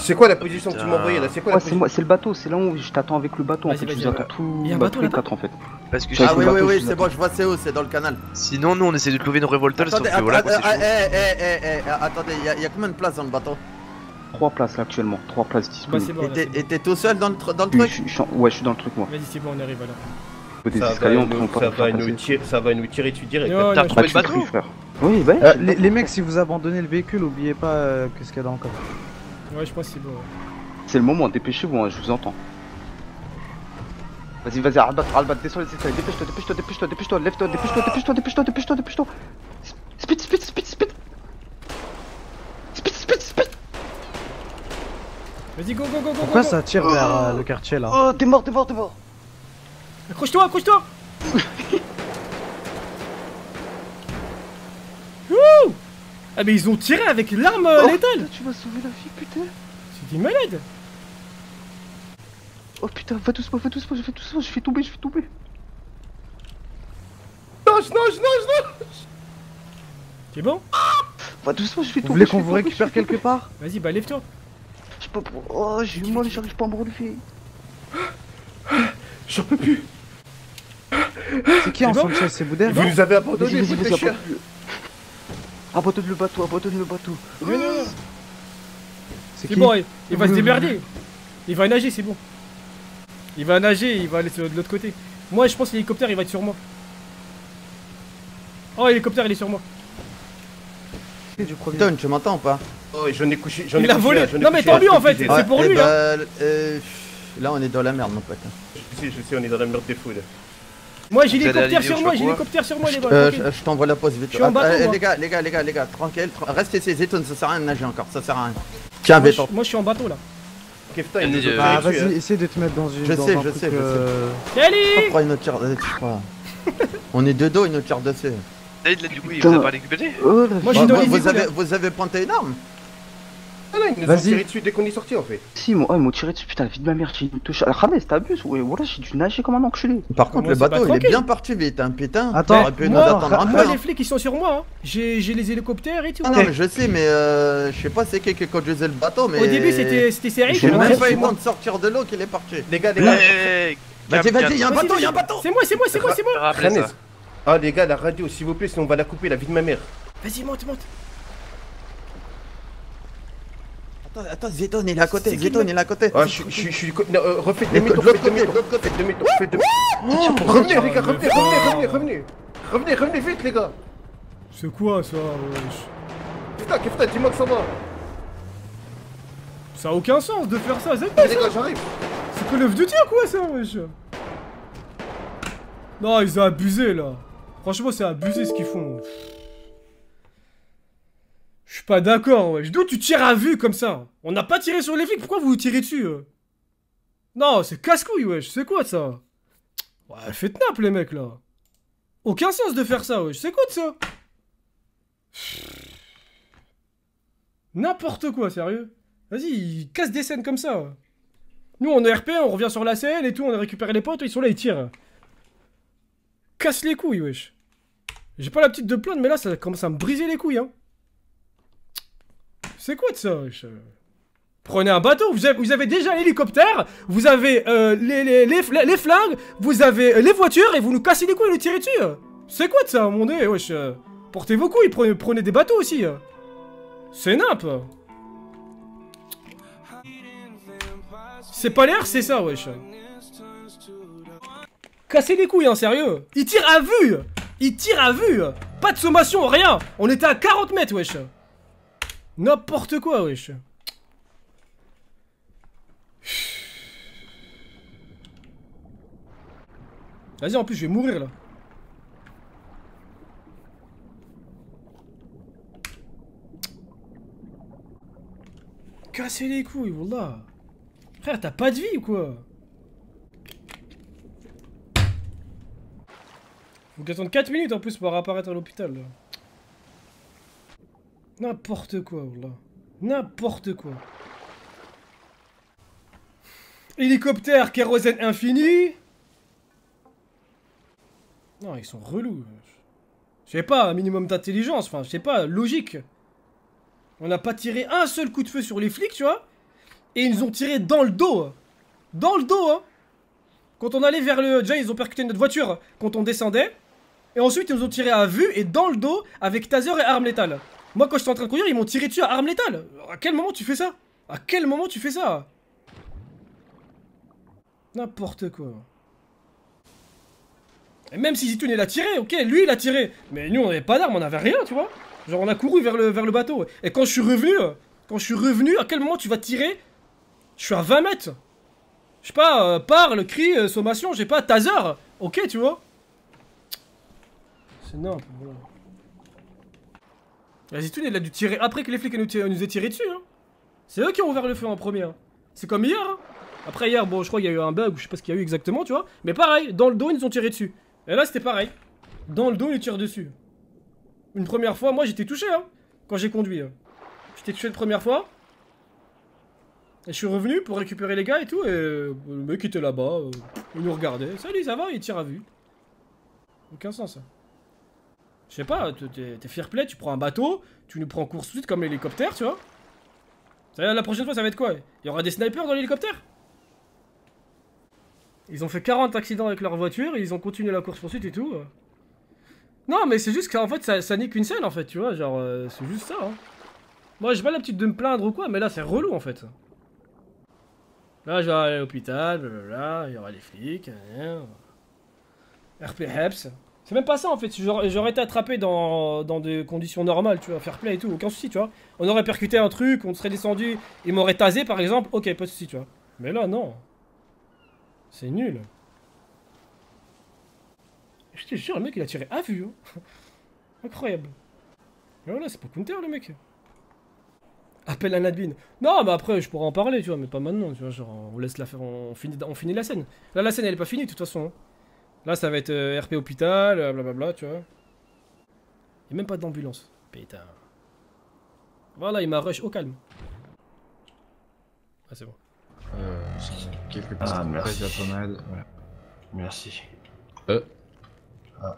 C'est quoi la position que tu m'as envoyée là? C'est quoi la Ouais, c'est position? moi, c'est le bateau, c'est là où je t'attends avec le bateau en Vas-y, fait, je vas-y, vous attends tout Il y a un bah, bateau tous les là-bas 4 en fait. Parce que J'ai- Ah oui, le bateau, oui, je c'est vous bon, je vois c'est où, c'est dans le canal. sinon, nous on essaie de trouver nos révolteurs, sauf Attendez, que voilà, quoi, c'est chaud. attendez, y a combien de places dans le bateau? 3 places là actuellement, 3 places Bah, c'est disponibles. bon, là, c'est bon. Et t'es tout seul dans le Oui, truc? ouais, je suis dans le truc moi. Vas-y, c'est bon, on arrive alors. Faut des Ça escaliers, va on peut nous- pas ça nous faire va nous passer. tirer, ça va nous tirer dessus direct. Non, T'as non, retrouvé Bah, le tu bateau pries, frère. Oui, bah. Les mecs, si vous abandonnez le véhicule, oubliez pas qu'est-ce qu'il y a dans le coffre. Ouais, je pense que c'est bon. Ouais. C'est le moment, dépêchez-vous, hein, je vous entends. Vas-y, Albat, descends les escaliers, dépêche-toi, lève-toi, dépêche-toi. Speed. Vas-y, go, go, go, go. Pourquoi go. ça tire vers le quartier là? Oh, t'es mort. Accroche-toi, accroche-toi. Wouh. Ah, mais ils ont tiré avec l'arme létale. Tu m'as sauvé la vie, putain. C'est des malades. Oh putain, va doucement, je fais tomber. C'est bon? Va doucement, je fais Vous tomber. voulez qu'on vous récupère quelque part? Vas-y, bah lève-toi. Je peux pas. Oh, j'ai eu mal, j'arrive pas à me relever. J'en peux plus. C'est qui en bon Sanchez? C'est Boudère? Vous nous avez abandonné, Vas-y, vous les chiens. abandonne le bateau. Non, non, non. C'est C'est qui? bon, il va se démerder. Il va nager, c'est bon. Il va nager, il va aller de l'autre côté. Moi, je pense que l'hélicoptère, il va être sur moi. Oh, l'hélicoptère, il est sur moi. Du premier. Putain, tu m'entends ou pas? Oh, j'en ai couché. Il l'a volé. Non, mais tant mieux en fait, c'est pour lui. Là, on est dans la merde, mon pote. Je sais, on est dans la merde des fous là. Moi j'ai l'hélicoptère sur moi, les gars. Je t'envoie la pause vite. Je suis en bateau. Les gars, tranquille. Restez ces Zetoun, ça sert à rien de nager encore, ça sert à rien. Tiens, Véton. Moi je suis en bateau là. Kefta, il nous a Bah, vas-y, essaie de te mettre dans une. Je sais. Salut. Pourquoi il nous tire dessus, je crois. On est de dos, il nous tire dessus. Là, du coup, il vous a pas récupéré. Moi j'ai dans les Vous avez pointé une arme? Ah non, ils nous ont tiré dessus dès qu'on est sorti en fait. Si, moi, ils m'ont tiré dessus, putain, la vie de ma mère, j'ai une touche. Alhamez, t'abuses, ouais, voilà, j'ai dû nager comme un enculé. Par contre, le bateau, il est bien parti vite, hein, putain. Attends, moi les flics ils sont sur moi, hein. J'ai les hélicoptères et tout. Ah non, mais je sais, mais je sais pas c'est qui conduisait le bateau, mais. Au début c'était serré. J'ai même pas eu le temps de sortir de l'eau qu'il est parti. Les gars, Vas-y, y'a un bateau. C'est moi. Ah les gars, la radio, s'il vous plaît, sinon on va la couper, la vie de ma mère. Vas-y, monte. Attends, Zetoun, il est à côté. Ah, je suis. Refaites demi-tour, faites demi-tour. Revenez, les gars, revenez vite, les gars. C'est quoi ça, wesh? Kefta, dis-moi que ça va. Ça a aucun sens de faire ça, c'est Les gars, j'arrive. C'est Call of Duty ou quoi ça, wesh? Non, ils ont abusé là. Franchement, c'est abusé ce qu'ils font. Je suis pas d'accord, wesh. D'où tu tires à vue comme ça? On n'a pas tiré sur les flics, pourquoi vous vous tirez dessus? Non, c'est casse-couille, wesh. C'est quoi ça? Ouais, faites nappe les mecs là. Aucun sens de faire ça, wesh. C'est quoi de ça? N'importe quoi, sérieux. Vas-y, ils cassent des scènes comme ça. Nous, on est RP, on revient sur la scène et tout, on a récupéré les potes, ils sont là, ils tirent. Casse les couilles, wesh. J'ai pas la petite de plainte, mais là, ça commence à me briser les couilles, hein. C'est quoi de ça, wesh? Prenez un bateau, vous avez déjà l'hélicoptère, vous avez les flingues, vous avez les voitures et vous nous cassez les couilles et nous tirez dessus. C'est quoi de ça, mon dieu, wesh? Portez vos couilles, prenez des bateaux aussi. C'est nimp. C'est pas l'air, c'est ça, wesh. Cassez les couilles, hein, sérieux. Il tire à vue. Pas de sommation, rien. On était à 40 mètres, wesh. N'importe quoi, wesh. Vas-y, en plus, je vais mourir, là. Cassez les couilles, wallah. Frère, t'as pas de vie ou quoi? Faut qu'attendre 4 minutes en plus pour apparaître à l'hôpital. N'importe quoi, wallah. N'importe quoi. Hélicoptère, kérosène infini. Non, ils sont relous. Je sais pas, un minimum d'intelligence, enfin, je sais pas, logique. On n'a pas tiré un seul coup de feu sur les flics, tu vois. Et ils nous ont tiré dans le dos. Dans le dos, hein. Quand on allait vers le... Déjà, ils ont percuté notre voiture quand on descendait. Et ensuite, ils nous ont tiré à vue et dans le dos avec taser et arme létale. Moi, quand j'étais en train de conduire, ils m'ont tiré dessus à arme létale. À quel moment tu fais ça? À quel moment tu fais ça? N'importe quoi. Et même si Zitoun il a tiré, ok, lui il a tiré. Mais nous on avait pas d'armes, on avait rien, tu vois. Genre on a couru vers le bateau. Et quand je suis revenu, à quel moment tu vas tirer? Je suis à 20 mètres. Je sais pas, parle, crie, sommation, j'ai pas, taser. Ok, tu vois. C'est n'importe quoi. Zitoun il a dû tirer après que les flics nous aient tiré dessus, hein. C'est eux qui ont ouvert le feu en premier, hein. C'est comme hier, hein. Après hier, bon, je crois qu'il y a eu un bug, je sais pas ce qu'il y a eu exactement, tu vois. Mais pareil, dans le dos, ils nous ont tiré dessus. Et là, c'était pareil. Dans le dos, ils tirent dessus. Une première fois, moi, j'étais touché, hein, quand j'ai conduit. J'étais touché une première fois. Et je suis revenu pour récupérer les gars et tout, et le mec était là-bas, il nous regardait. Salut, ça va? Il tire à vue. Aucun sens, ça. Je sais pas, t'es fair play, tu prends un bateau, tu nous prends course tout de suite comme l'hélicoptère, tu vois. La prochaine fois, ça va être quoi? Il y aura des snipers dans l'hélicoptère? Ils ont fait 40 accidents avec leur voiture et ils ont continué la course-poursuite et tout. Non, mais c'est juste qu'en fait, ça n'est qu'une scène en fait, tu vois. Genre, c'est juste ça. Hein. Moi, j'ai pas l'habitude de me plaindre ou quoi, mais là, c'est relou en fait. Là, je vais aller à l'hôpital, blablabla, il y aura les flics, RP Heps. C'est même pas ça en fait, j'aurais été attrapé dans des conditions normales, tu vois, fair play et tout, aucun souci, tu vois. On aurait percuté un truc, on serait descendu, il m'aurait tasé par exemple, ok, pas de souci, tu vois. Mais là, non. C'est nul. Je te jure, le mec il a tiré à vue, hein. Incroyable. Et voilà, c'est pour counter le mec. Appelle un admin. Non, mais après, je pourrais en parler, tu vois, mais pas maintenant, tu vois, genre, on laisse la faire, on finit la scène. Là, la scène elle est pas finie de toute façon, hein. Là, ça va être RP hôpital, blablabla, tu vois. Y'a même pas d'ambulance. Putain. Voilà, il m'a rush au calme. Ah, c'est bon. Quelques petites compresses de pommade. Voilà. Merci. Ah.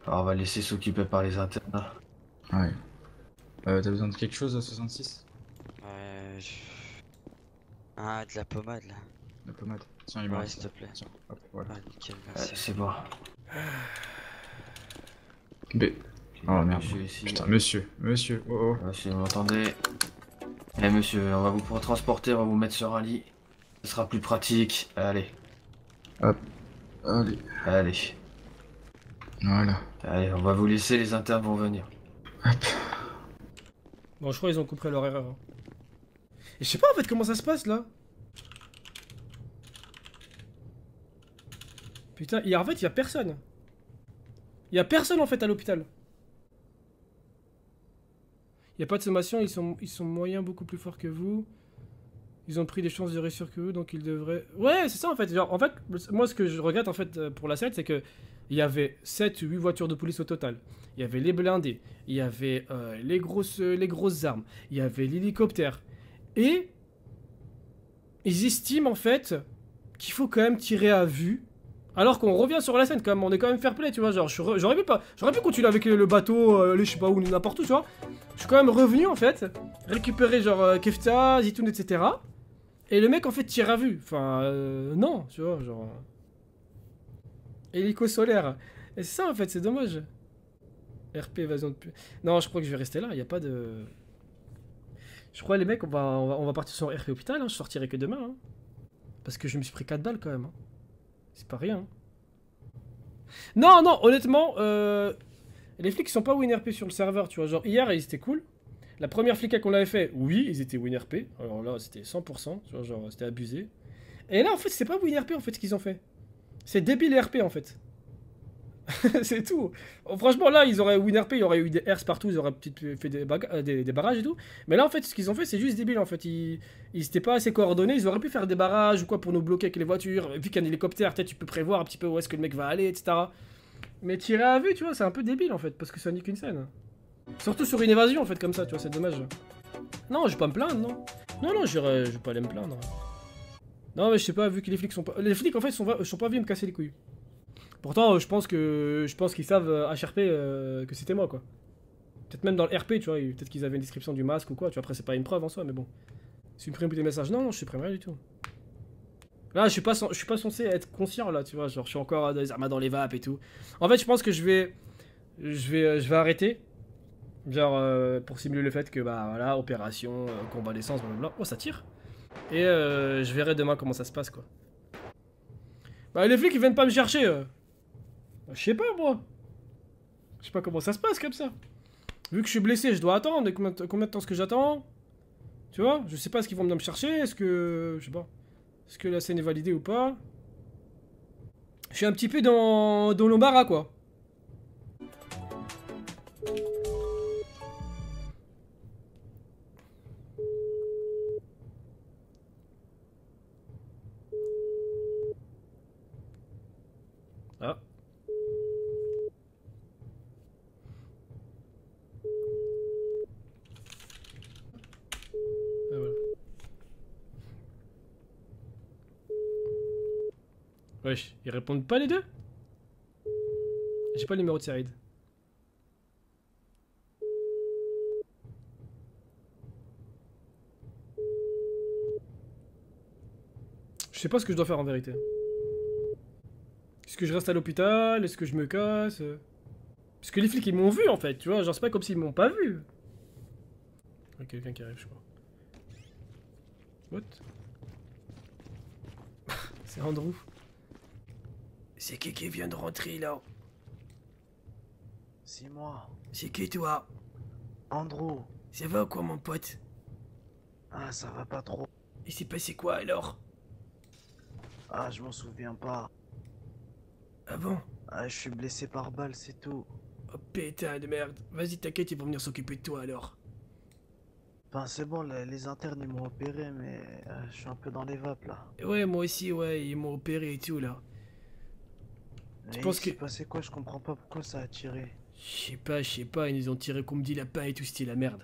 Alors, on va laisser s'occuper par les internes. Ouais. T'as besoin de quelque chose, 66? Ah, de la pommade là. La pommade. Tiens, il va. Ouais, s'il te plaît. Tiens, hop, voilà. Ah, nickel, merci. C'est bon. B. Oh merde. Ici. Putain, monsieur, oh. Monsieur, vous m'entendez? Eh monsieur, on va vous transporter, on va vous mettre sur un lit. Ce sera plus pratique. Allez. Hop. Allez. Allez. Voilà. Allez, on va vous laisser, les internes vont venir. Hop. Bon, je crois qu'ils ont compris leur erreur. Hein. Et je sais pas en fait comment ça se passe là. Putain, en fait, il y a personne. Il y a personne en fait à l'hôpital. Il y a pas de sommation, ils sont moyens beaucoup plus forts que vous. Ils ont pris des chances de réussir que vous, donc ils devraient... Ouais, c'est ça en fait. Genre, en fait, moi ce que je regrette en fait pour la scène, c'est que il y avait 7 ou 8 voitures de police au total. Il y avait les blindés, il y avait les grosses armes, il y avait l'hélicoptère. Et ils estiment en fait qu'il faut quand même tirer à vue. Alors qu'on revient sur la scène quand même, on est quand même fair play, tu vois, genre j'aurais pu continuer avec le bateau, aller je sais pas où, n'importe où, tu vois. Je suis quand même revenu en fait, récupérer genre Kefta, Zitoun, etc. Et le mec en fait tire à vue, enfin non, tu vois, genre... Hélico solaire, et c'est ça en fait, c'est dommage. RP évasion de... Non, je crois que je vais rester là, y a pas de... Je crois les mecs, on va partir sur RP hôpital, hein. Je sortirai que demain, hein. Parce que je me suis pris 4 balles quand même, hein. C'est pas rien. Non, non, honnêtement, les flics sont pas win RP sur le serveur, tu vois. Genre, hier, ils étaient cool. La première flic qu'on avait fait, oui, ils étaient win RP. Alors là, c'était 100%, tu vois, genre, c'était abusé. Et là, en fait, c'est pas win RP, en fait, ce qu'ils ont fait. C'est débile RP, en fait. C'est tout. Franchement, là, ils auraient win RP, il y aurait eu des Rs partout, ils auraient peut-être fait des barrages et tout. Mais là, en fait, ce qu'ils ont fait, c'est juste débile, en fait. Ils étaient pas assez coordonnés, ils auraient pu faire des barrages ou quoi pour nous bloquer avec les voitures. Vu qu'un hélicoptère, peut-être tu peux prévoir un petit peu où est-ce que le mec va aller, etc. Mais tirer à vue, tu vois, c'est un peu débile, en fait, parce que ça nique une scène. Surtout sur une évasion, en fait, comme ça, tu vois, c'est dommage. Non, je vais pas me plaindre, non. Non, je vais pas aller me plaindre. Non, mais je sais pas, vu que les flics sont pas... Les flics, en fait, sont pas venus me casser les couilles. Pourtant, je pense qu'ils savent HRP que c'était moi, quoi. Peut-être même dans le RP, tu vois, peut-être qu'ils avaient une description du masque ou quoi, tu vois, après c'est pas une preuve en soi, mais bon. Supprime des messages, non, je supprime rien du tout. Là, je suis pas censé être conscient, là, tu vois, genre, je suis encore des armes dans les vapes et tout. En fait, je pense que je vais arrêter. Genre, pour simuler le fait que, bah, voilà, opération, convalescence, blablabla. Oh, ça tire. Et je verrai demain comment ça se passe, quoi. Bah, les flics, ils viennent pas me chercher, Je sais pas, moi. Je sais pas comment ça se passe comme ça. Vu que je suis blessé, je dois attendre. Et combien de temps est-ce que j'attends? Tu vois? Je sais pas ce qu'ils vont venir me chercher. Est-ce que... Je sais pas. Est-ce que la scène est validée ou pas? Je suis un petit peu dans l'embarras, quoi. Ah. Ah, voilà. Wesh, ils répondent pas les deux? J'ai pas le numéro de Sarid. Je sais pas ce que je dois faire en vérité. Est-ce que je reste à l'hôpital? Est-ce que je me casse? Parce que les flics ils m'ont vu en fait, tu vois, genre c'est pas comme s'ils m'ont pas vu. Il y a quelqu'un qui arrive, je crois. What? C'est Andrew. C'est qui vient de rentrer là? C'est moi. C'est qui toi? Andrew. Ça va ou quoi mon pote? Ah, ça va pas trop. Il s'est passé quoi alors? Ah, je m'en souviens pas. Ah bon? Ah, je suis blessé par balle, c'est tout. Oh putain de merde. Vas-y t'inquiète, ils vont venir s'occuper de toi alors. Enfin, c'est bon, les internes ils m'ont opéré, mais je suis un peu dans les vapes là. Ouais, moi aussi, ouais, ils m'ont opéré et tout là. Tu penses que... Il s'est passé quoi? Je comprends pas pourquoi ça a tiré. Je sais pas, ils nous ont tiré comme dit lapin et tout, c'était la merde.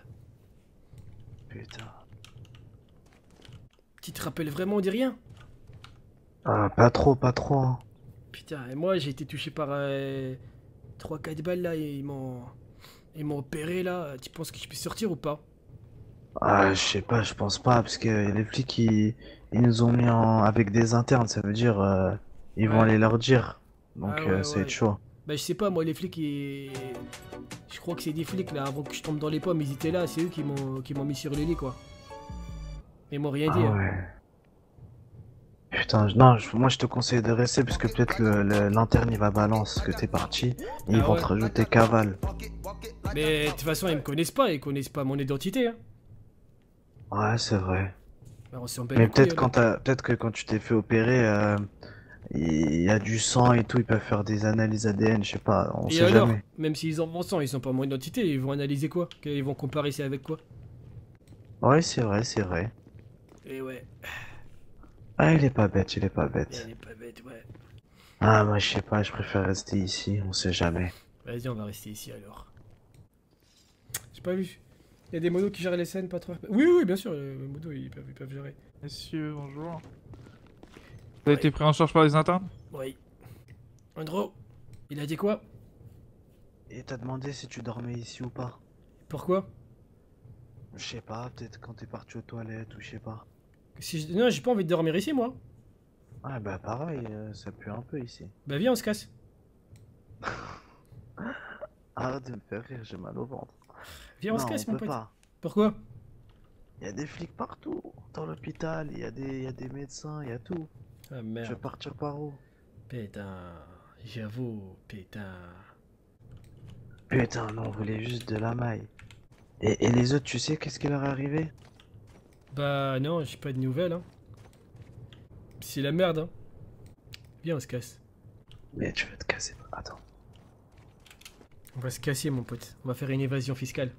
Putain. Tu te rappelles vraiment de rien? Ah, pas trop, hein. Putain, et moi j'ai été touché par 3-4 balles là, et ils m'ont opéré là. Tu penses que je peux sortir ou pas? Ah, je sais pas, je pense pas, parce que les flics ils nous ont mis avec des internes, ça veut dire ils vont aller leur dire. Donc ça va être chaud. Bah je sais pas, moi les flics je crois que c'est des flics là, avant que je tombe dans les pommes, ils étaient là, c'est eux qui m'ont mis sur le lit quoi. Ils m'ont rien dit. Ah ouais. Putain, non, moi je te conseille de rester parce que peut-être l'interne il va balance que t'es parti et ils vont te rajouter cavale. Mais de toute façon ils me connaissent pas mon identité hein. Ouais, c'est vrai. Bah, on mais peut-être que quand tu t'es fait opérer, il y a du sang et tout, ils peuvent faire des analyses ADN, je sais pas, on sait alors, jamais. même s'ils ont mon sang, ils sont pas mon identité, ils vont analyser quoi? Ils vont comparer ça avec quoi? Ouais, c'est vrai. Et ouais. Ah, il est pas bête. Il est pas bête, ouais. Ah, moi je sais pas, je préfère rester ici, on sait jamais. Vas-y, on va rester ici alors. J'ai pas vu. Il y a des modos qui gèrent les scènes, pas trop. Oui, bien sûr, les modos ils peuvent gérer. Messieurs, bonjour. Vous avez été pris en charge par les internes? Oui. Andrew, il a dit quoi? Et t'as demandé si tu dormais ici ou pas? Pourquoi? Je sais pas, peut-être quand t'es parti aux toilettes ou je sais pas. Non, j'ai pas envie de dormir ici moi. Ouais, bah pareil, ça pue un peu ici. Bah viens, on se casse. Arrête de me faire rire, j'ai mal au ventre. Viens, on se casse, mon pote. Pas. Pourquoi? Il y a des flics partout, dans l'hôpital, il y a des médecins, il y a tout. Ah merde. Je vais partir par où? Putain, j'avoue, putain. Putain, non, on voulait juste de la maille. Et les autres, tu sais qu'est-ce qui leur est arrivé? Bah non, j'ai pas de nouvelles, hein. C'est la merde, hein. Viens, on se casse. Mais tu veux te casser? Attends. On va se casser, mon pote. On va faire une évasion fiscale.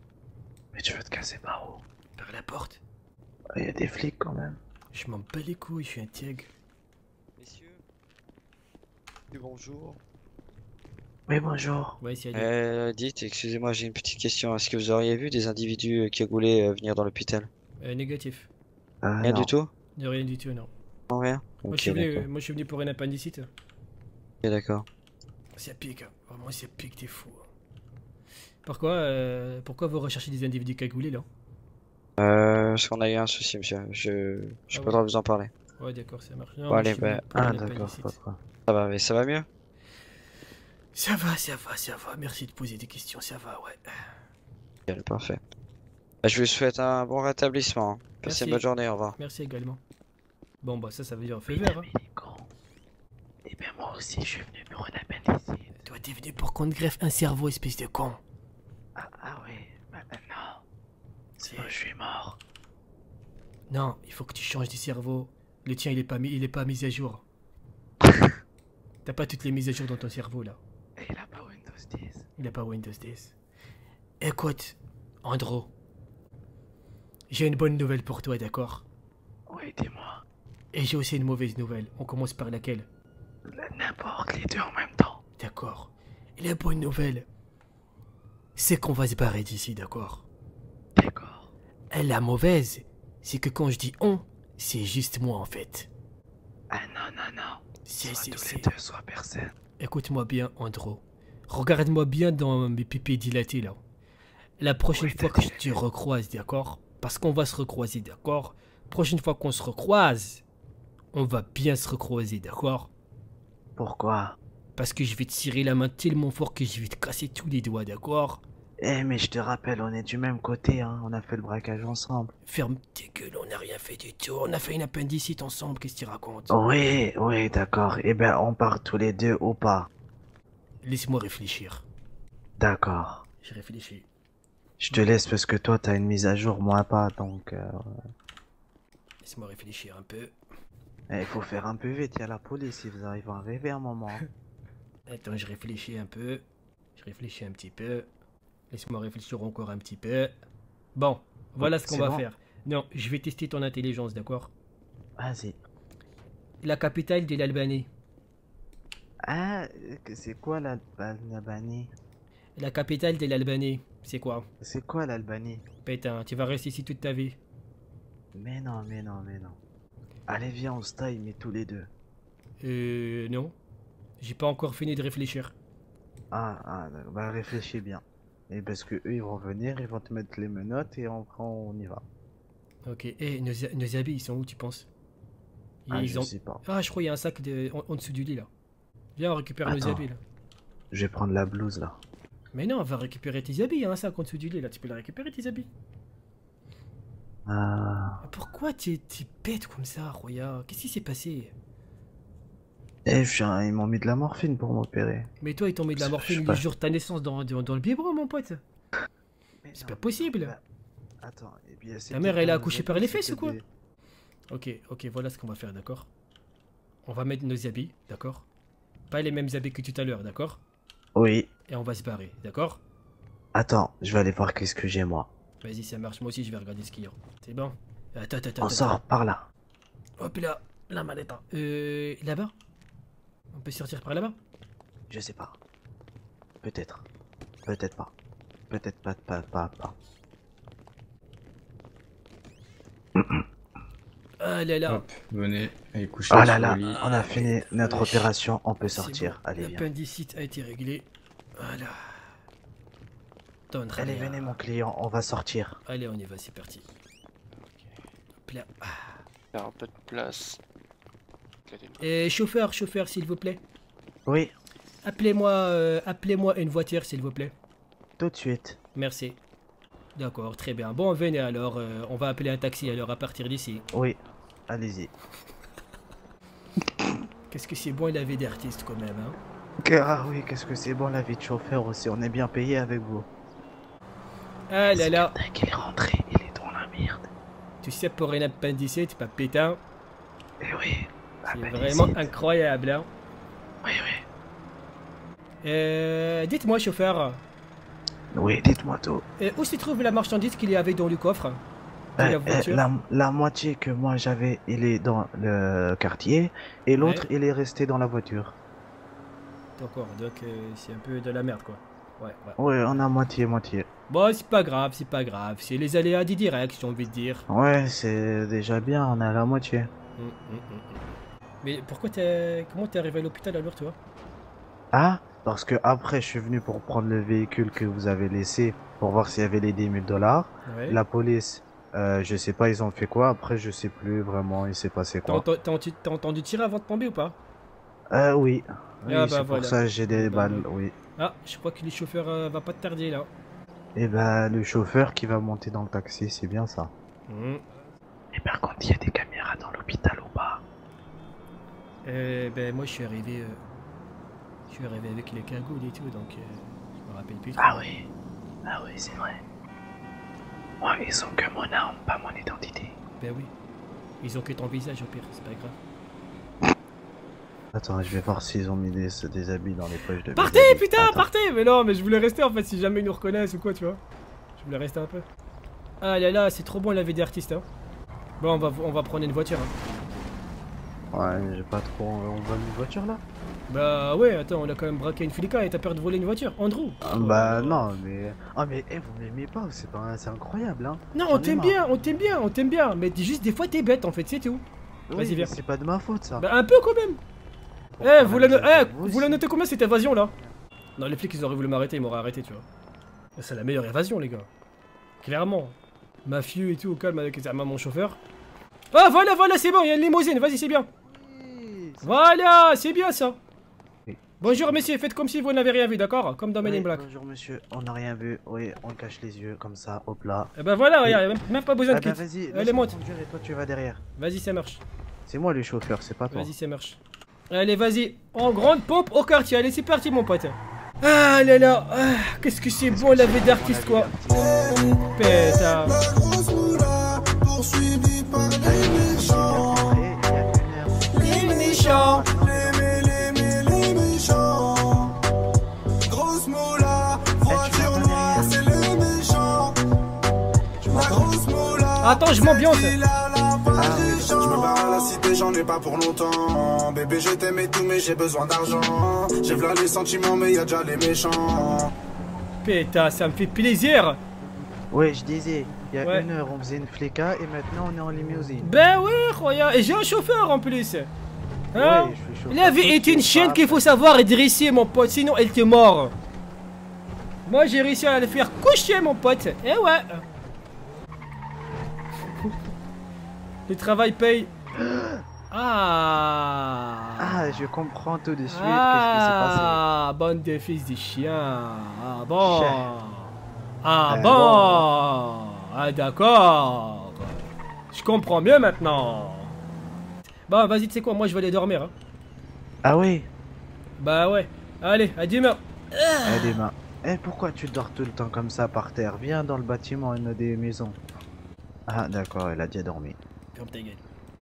Mais tu veux te casser par où? Par la porte. Il y a des flics quand même. Je m'en bats les couilles, je suis un tigre. Messieurs. Oui, bonjour. Oui, bonjour. Ouais, c'est dites, excusez-moi, j'ai une petite question. Est-ce que vous auriez vu des individus qui voulaient venir dans l'hôpital? Négatif. Rien non. du tout? Rien du tout, non. Non, rien? Moi, Ok, je suis venu pour une appendicite. ok, d'accord. Ça pique, hein. Vraiment, ça pique, t'es fou. Pourquoi vous recherchez des individus cagoulés, là? Parce qu'on a eu un souci, monsieur. Je peux pas le droit de vous en parler. Ouais, d'accord, ça marche. Bon, allez, bah... Ah, d'accord, papa. Ça va, mais ça va mieux? Ça va. Merci de poser des questions, ça va, ouais. Nickel, parfait. Bah, je vous souhaite un bon rétablissement. Passez une bonne journée, au revoir. Merci également. Bon, bah, ça veut dire feu vert, hein. Et ben moi aussi, je suis venu pour une appendicite. Toi, t'es venu pour qu'on te greffe un cerveau, espèce de con. Ah ouais, bah non. Sinon, je suis mort. Non, il faut que tu changes de cerveau. Le tien, il est pas mis à jour. T'as pas toutes les mises à jour dans ton cerveau, là. Et il a pas Windows 10. Il a pas Windows 10. Écoute, Andrew. J'ai une bonne nouvelle pour toi, d'accord? Oui, dis-moi. Et j'ai aussi une mauvaise nouvelle. On commence par laquelle? N'importe, les deux en même temps. D'accord. Et la bonne nouvelle, c'est qu'on va se barrer d'ici, d'accord? D'accord. Et la mauvaise, c'est que quand je dis on, c'est juste moi en fait. Ah non. C'est tous les deux, soit personne. Écoute-moi bien, Andrew. Regarde-moi bien dans mes pipés dilatés là. La prochaine fois que je te recroise, d'accord? Parce qu'on va se recroiser, d'accord? Prochaine fois qu'on se recroise, on va bien se recroiser, d'accord? Pourquoi? Parce que je vais te tirer la main tellement fort que je vais te casser tous les doigts, d'accord? Eh, mais je te rappelle, on est du même côté, hein. On a fait le braquage ensemble. Ferme tes gueules, on n'a rien fait du tout. On a fait une appendicite ensemble, qu'est-ce que tu racontes? Oui, oui, d'accord. Eh ben, on part tous les deux ou pas? Laisse-moi réfléchir. D'accord. J'ai réfléchi. Je te laisse parce que toi, t'as une mise à jour, moi pas, donc... Laisse-moi réfléchir un peu. Eh, il faut faire un peu vite, il y a la police, ils vous arrivent à arriver un moment. Attends, je réfléchis un peu. Je réfléchis un petit peu. Laisse-moi réfléchir encore un petit peu. Bon, voilà ce qu'on va faire. Non, je vais tester ton intelligence, d'accord? Vas-y. La capitale de l'Albanie. Ah, c'est quoi l'Albanie? La capitale de l'Albanie, c'est quoi? C'est quoi l'Albanie? Putain, tu vas rester ici toute ta vie. Mais non, mais non, mais non. Allez, viens, on se taille, mais tous les deux. Non. J'ai pas encore fini de réfléchir. Ah, bah réfléchis bien. Et parce que eux, ils vont venir, ils vont te mettre les menottes et on y va. Ok, et nos habits, ils sont où, tu penses? Je sais pas. Ah, je crois qu'il y a un sac en dessous du lit, là. Viens, on récupère nos habits, là. Je vais prendre la blouse, là. Mais non, on va récupérer tes habits, il y a un sac en dessous du lit, là. Tu peux la récupérer, tes habits. Pourquoi t'es bête comme ça, Roya? Qu'est-ce qui s'est passé? Eh, ils m'ont mis de la morphine pour m'opérer. Mais toi, ils t'ont mis de la morphine le jour de ta naissance dans le biberon, mon pote. C'est pas possible. Attends, et puis ta mère, elle a accouché par les fesses ou quoi? Ok, voilà ce qu'on va faire, d'accord? On va mettre nos habits, d'accord? Pas les mêmes habits que tout à l'heure, d'accord? Oui. Et on va se barrer, d'accord? Attends, je vais aller voir qu'est-ce que j'ai, moi. Vas-y, ça marche. Moi aussi, je vais regarder ce qu'il y a. C'est bon? Attends. On sort par là. Hop là, la mallette. Là-bas? On peut sortir par là-bas? Je sais pas. Peut-être. Peut-être pas. Peut-être pas. Ah là là. Hop, venez, allez coucher oh là sur là, le lit. on a fini notre opération, on peut sortir. Bon. Allez, viens. L'appendicite a été réglé. Voilà. Allez, venez mon client, on va sortir. Allez, on y va, c'est parti. Hop là. Faire un peu de place. Chauffeur, s'il vous plaît. Oui. Appelez-moi une voiture, s'il vous plaît. Tout de suite. Merci. D'accord, très bien. Bon, venez alors, on va appeler un taxi alors à partir d'ici. Oui, allez-y. Qu'est-ce que c'est bon la vie d'artiste quand même, hein? Ah oui, qu'est-ce que c'est bon la vie de chauffeur aussi, on est bien payé avec vous. Ah là là. Qu'il est rentré, il est dans la merde. Tu sais, pour une appendicite, pas pétain. Eh oui. C'est vraiment incroyable, hein? Oui. Dites-moi, chauffeur. Oui, dites-moi tout. Où se trouve la marchandise qu'il y avait dans le coffre de la voiture? La moitié que moi j'avais, il est dans le quartier, et l'autre, il est resté dans la voiture. D'accord, donc c'est un peu de la merde, quoi. Ouais. Ouais, on a moitié. Bon, c'est pas grave. C'est les aléas du direct, j'ai envie de dire. Ouais, c'est déjà bien, on a la moitié. Mais pourquoi comment t'es arrivé à l'hôpital alors, toi? Ah, parce que après je suis venu pour prendre le véhicule que vous avez laissé pour voir s'il y avait les 10 000 $. Ouais. La police, je sais pas, ils ont fait quoi. Après, je sais plus vraiment, il s'est passé quoi. T'as entendu tirer avant de tomber ou pas? Oui. Bah, c'est pour ça que j'ai des balles, oui. Ah, je crois que le chauffeur va pas te tarder là. Et bah, le chauffeur qui va monter dans le taxi, c'est bien ça. Et par contre, il y a des caméras dans l'hôpital ou pas? Ben moi je suis arrivé avec les cagoules et tout, donc je me rappelle plus. Ah oui, c'est vrai. Moi, ils ont que mon arme, pas mon identité. Ben oui, ils ont que ton visage au pire, c'est pas grave. Attends, je vais voir s'ils ont mis des habits dans les poches de... Partez, putain, partez! Mais non, mais je voulais rester en fait, si jamais ils nous reconnaissent ou quoi, tu vois. Je voulais rester un peu. Ah là là, c'est trop bon la vie d'artiste, hein. Bon, on va prendre une voiture, hein. Ouais, j'ai pas trop... On vole une voiture, là? Bah ouais, attends, on a quand même braqué une flica et t'as peur de voler une voiture, Andrew? Bah non, mais... Ah mais, vous m'aimez pas, c'est incroyable, hein. Non, on t'aime bien, mais juste des fois t'es bête, en fait, c'est tout. Vas-y, viens. C'est pas de ma faute, ça. Bah un peu quand même. Vous la notez combien cette évasion là? Non, les flics ils auraient voulu m'arrêter, ils m'auraient arrêté, tu vois. C'est la meilleure évasion, les gars. Clairement. Mafieux et tout, au calme avec mon chauffeur. Ah, voilà, c'est bon, il y a une limousine, vas-y, c'est bien. Voilà, c'est bien ça. Bonjour messieurs, faites comme si vous n'avez rien vu, d'accord? Comme dans Men in Black. Bonjour monsieur, on n'a rien vu. Oui, on cache les yeux comme ça, hop là. Eh ben voilà, regarde, même pas besoin de kit. Vas-y, allez monte. Conduire et toi tu vas derrière. Vas-y, ça marche. C'est moi le chauffeur, c'est pas toi. Vas-y, ça marche. Allez, vas-y. En grande pompe au quartier. Allez, c'est parti, mon pote. Ah là là. Ah, qu'est-ce que c'est bon la vie d'artiste, quoi. Pétard. Les méchants. Les méchants. Grosse moula. Voiture noire, c'est les méchants. La grosse moula. Attends, je m'ambiance. Je me barre à la cité, j'en ai pas pour longtemps. Bébé, je t'aime et tout, mais j'ai besoin d'argent. J'ai v'là les sentiments, mais y'a déjà les méchants. Putain, ça me fait plaisir. Ouais, je disais, il y a une heure on faisait une fléca et maintenant on est en limousine. Ben oui, regarde, et j'ai un chauffeur en plus. Hein? Ouais, je suis chauffeur. La vie est une chienne qu'il faut savoir dresser, mon pote, sinon elle te mord. Moi j'ai réussi à le faire coucher, mon pote. Eh ouais. Le travail paye. Ah, je comprends tout de suite. Qu'est-ce qui s'est passé? Ah, bande de fils de chien. Ah bon. Ah bon. Ah d'accord. Je comprends mieux maintenant. Bon, vas-y, tu sais quoi, moi je vais aller dormir. Hein. Ah oui? Bah ouais. Allez, à demain. À demain. Eh, pourquoi tu dors tout le temps comme ça par terre? Viens dans le bâtiment, une des maisons. Ah d'accord, elle a déjà dormi. Ferme ta gueule.